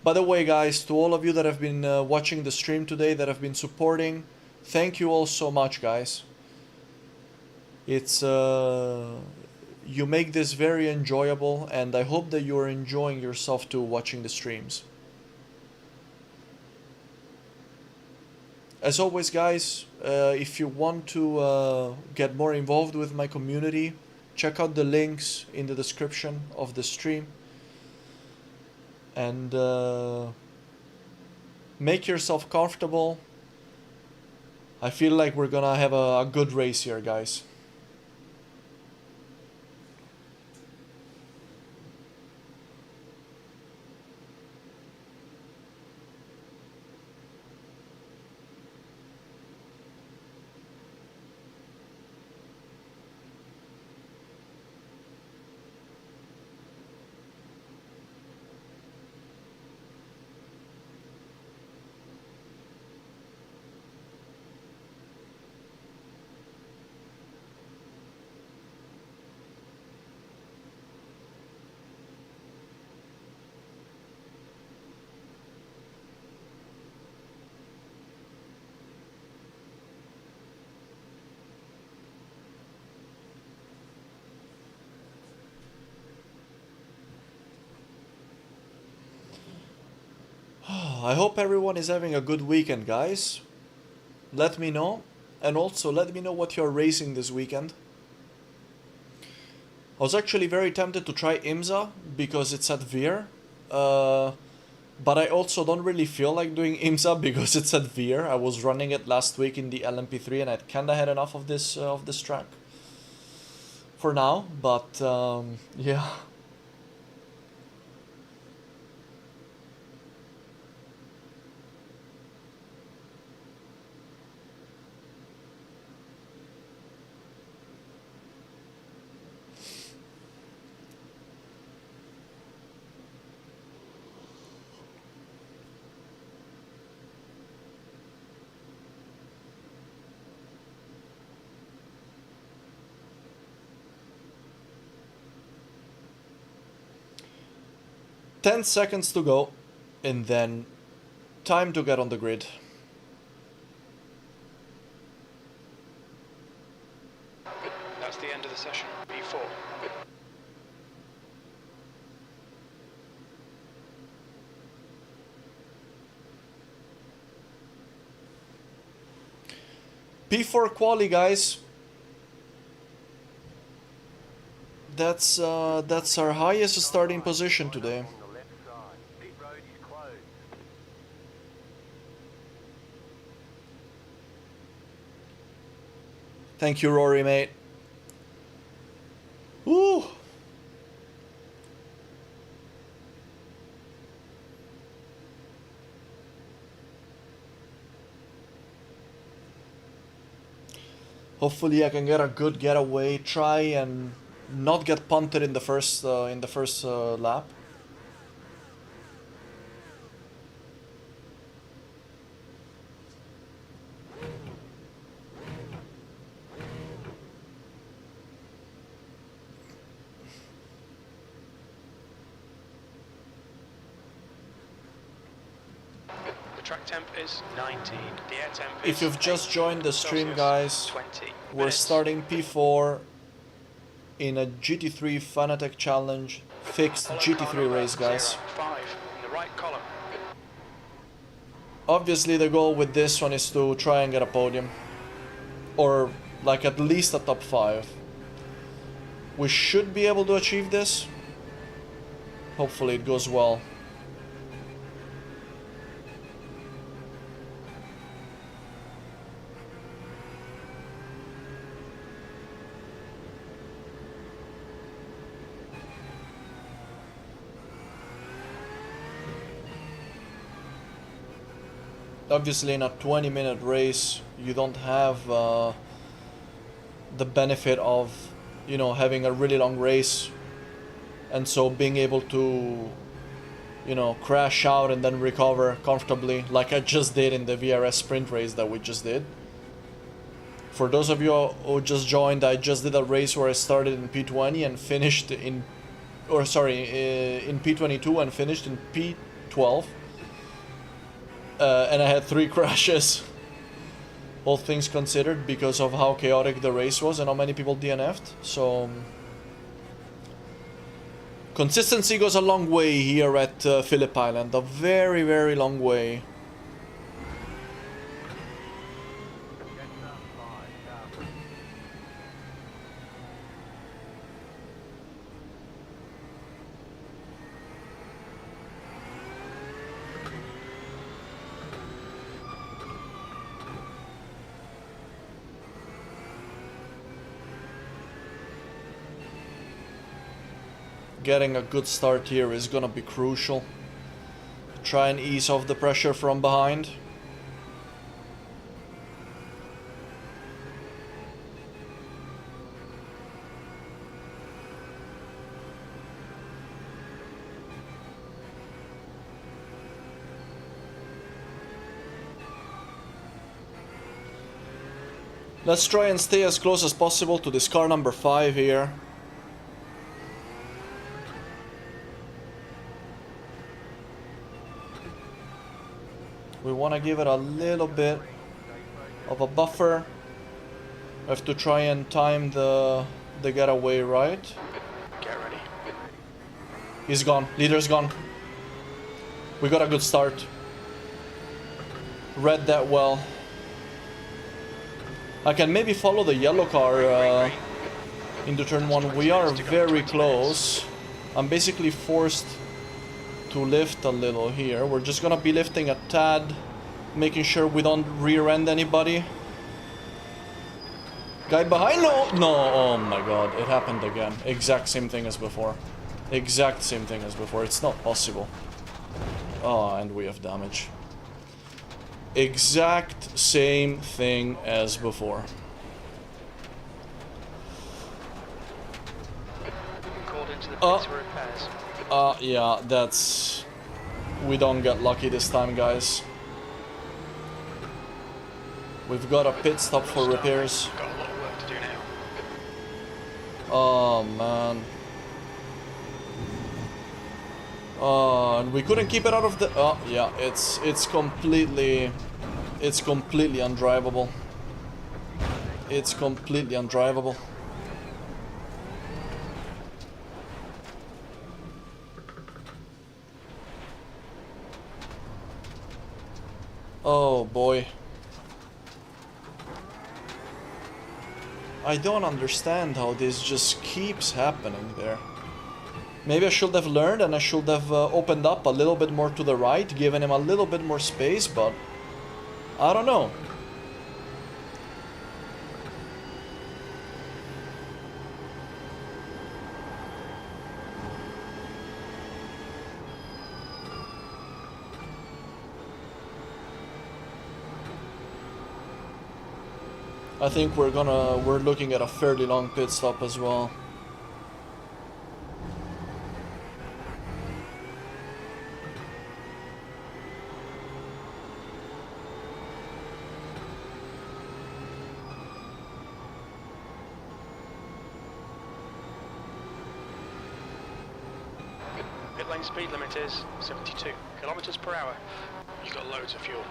By the way, guys, to all of you that have been watching the stream today, that have been supporting, thank you all so much, guys. It's you make this very enjoyable, and I hope that you're enjoying yourself too watching the streams. As always, guys, if you want to get more involved with my community, check out the links in the description of the stream. And make yourself comfortable. I feel like we're gonna have a good race here, guys. I hope everyone is having a good weekend, guys. Let me know. And also let me know what you're racing this weekend. I was actually very tempted to try IMSA because it's at Veer. But I also don't really feel like doing IMSA because it's at Veer. I was running it last week in the LMP3 and I kinda had enough of this track for now. But yeah. Ten seconds to go, and then time to get on the grid. That's the end of the session. P4. P4 quali, guys. That's our highest starting position today. Thank you, Rory, mate. Woo! Hopefully I can get a good getaway, try and not get punted in the first lap. Track temp is 19. The air temp If is you've just 8 joined the stream, Celsius, guys, 20 we're minutes. starting P4 in a GT3 Fanatec Challenge fixed Follow GT3 car number race, guys. 05 in the right column. Obviously the goal with this one is to try and get a podium. Or like at least a top 5. We should be able to achieve this. Hopefully it goes well. Obviously in a 20-minute race you don't have the benefit of, you know, having a really long race, and so being able to, you know, crash out and then recover comfortably like I just did in the VRS sprint race that we just did. For those of you who just joined, I just did a race where I started in P20 and finished in, or sorry, in P22 and finished in P12. And I had 3 crashes, all things considered, because of how chaotic the race was and how many people DNF'd. So consistency goes a long way here at Phillip Island, a very, very long way. Getting a good start here is gonna be crucial. Try and ease off the pressure from behind. Let's try and stay as close as possible to this car number 5 here. We want to give it a little bit of a buffer. We have to try and time the getaway right. Get ready. He's gone. Leader's gone. We got a good start. Read that well. I can maybe follow the yellow car into turn 1. We are very close. I'm basically forced to lift a little here. We're just gonna be lifting a tad, making sure we don't rear end anybody. Guy behind? No, no, oh my god, it happened again. Exact same thing as before. Exact same thing as before. It's not possible. Oh, and we have damage. Exact same thing as before. Called into the pits for repairs. Yeah, that's... We don't get lucky this time, guys. We've got a pit stop for repairs. Got a lot of work to do now. Oh, man. And we couldn't keep it out of the... Oh, yeah, it's completely undrivable. It's completely undrivable. Oh boy. I don't understand how this just keeps happening there. Maybe I should have learned and I should have opened up a little bit more to the right, given him a little bit more space, but I don't know. I think we're looking at a fairly long pit stop as well. Pit lane speed limit is 72 kilometers per hour. You've got loads of fuel.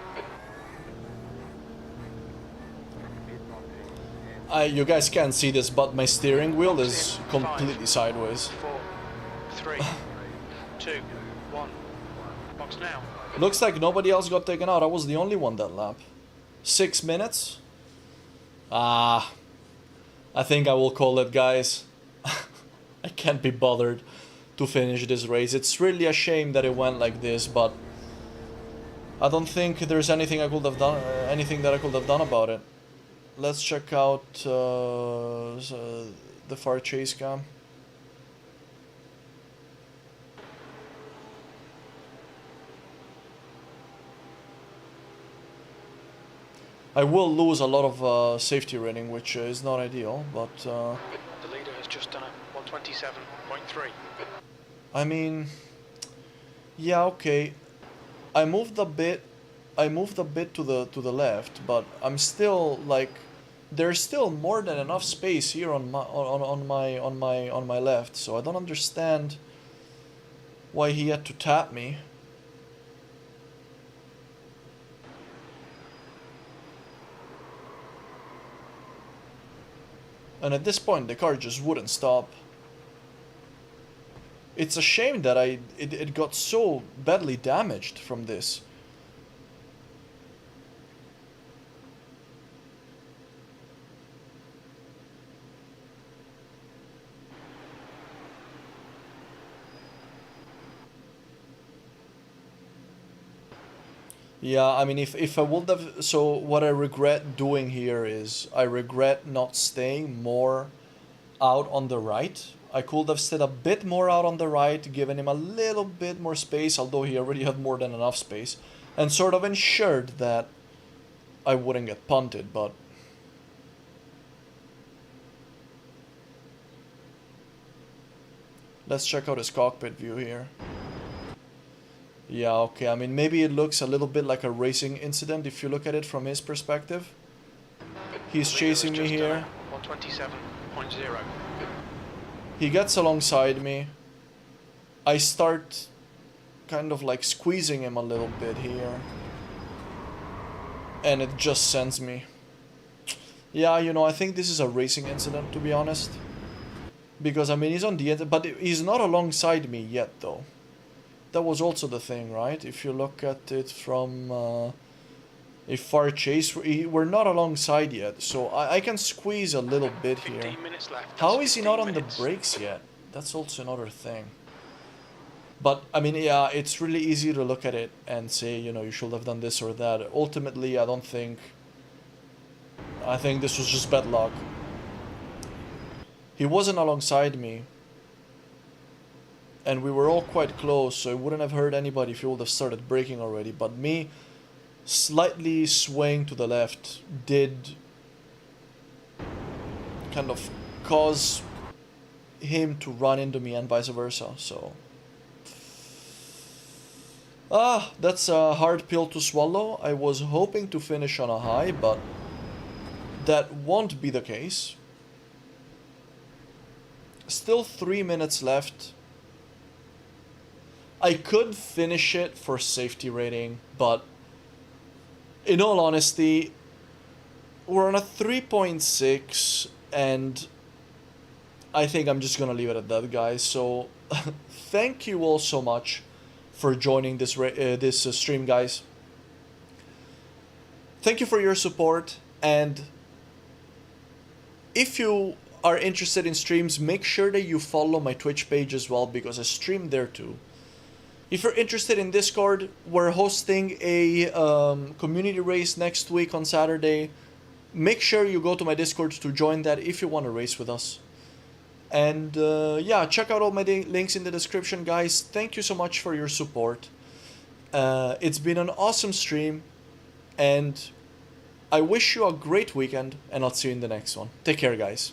You guys can't see this, but my steering wheel is completely sideways. 4, 3, 2, 1. Box now. Looks like nobody else got taken out. I was the only one that lap. 6 minutes? Ah, I think I will call it, guys. can't be bothered to finish this race. It's really a shame that it went like this, but I don't think there's anything I could have done, anything that I could have done about it. Let's check out the far chase cam. I will lose a lot of safety rating, which is not ideal, but The leader has just done a 127.3. I mean, yeah, okay. I moved a bit to the left, but I'm still like, there's still more than enough space here on my left, so I don't understand why he had to tap me. And at this point, the car just wouldn't stop. It's a shame that it got so badly damaged from this. Yeah, I mean, if I would have... So what I regret doing here is I regret not staying more out on the right. I could have stayed a bit more out on the right, given him a little bit more space, although he already had more than enough space, and sort of ensured that I wouldn't get punted, but... Let's check out his cockpit view here. Yeah, okay, I mean, maybe it looks a little bit like a racing incident if you look at it from his perspective. He's chasing me here. 127.0. He gets alongside me. I start kind of like squeezing him a little bit here. And it just sends me. Yeah, you know, I think this is a racing incident, to be honest. Because, I mean, he's on the end, but he's not alongside me yet, though. That was also the thing, right? If you look at it from a far chase, we're not alongside yet, so I can squeeze a little bit here. 15 minutes left. How is he not on the minutes. brakes yet? That's also another thing. But, I mean, yeah, it's really easy to look at it and say, you know, you should have done this or that. Ultimately, I think this was just bad luck. He wasn't alongside me. And we were all quite close, so I wouldn't have hurt anybody if he would have started braking already. But me slightly swaying to the left did kind of cause him to run into me and vice versa, so... that's a hard pill to swallow. I was hoping to finish on a high, but that won't be the case. Still 3 minutes left. I could finish it for safety rating, but in all honesty, we're on a 3.6, and I think I'm just gonna leave it at that, guys. So, thank you all so much for joining this stream, guys. Thank you for your support, and if you are interested in streams, make sure that you follow my Twitch page as well, because I stream there too. If you're interested in Discord, we're hosting a community race next week on Saturday. Make sure you go to my Discord to join that if you want to race with us. And yeah, check out all my links in the description, guys. Thank you so much for your support. It's been an awesome stream, and I wish you a great weekend, and I'll see you in the next one. Take care, guys.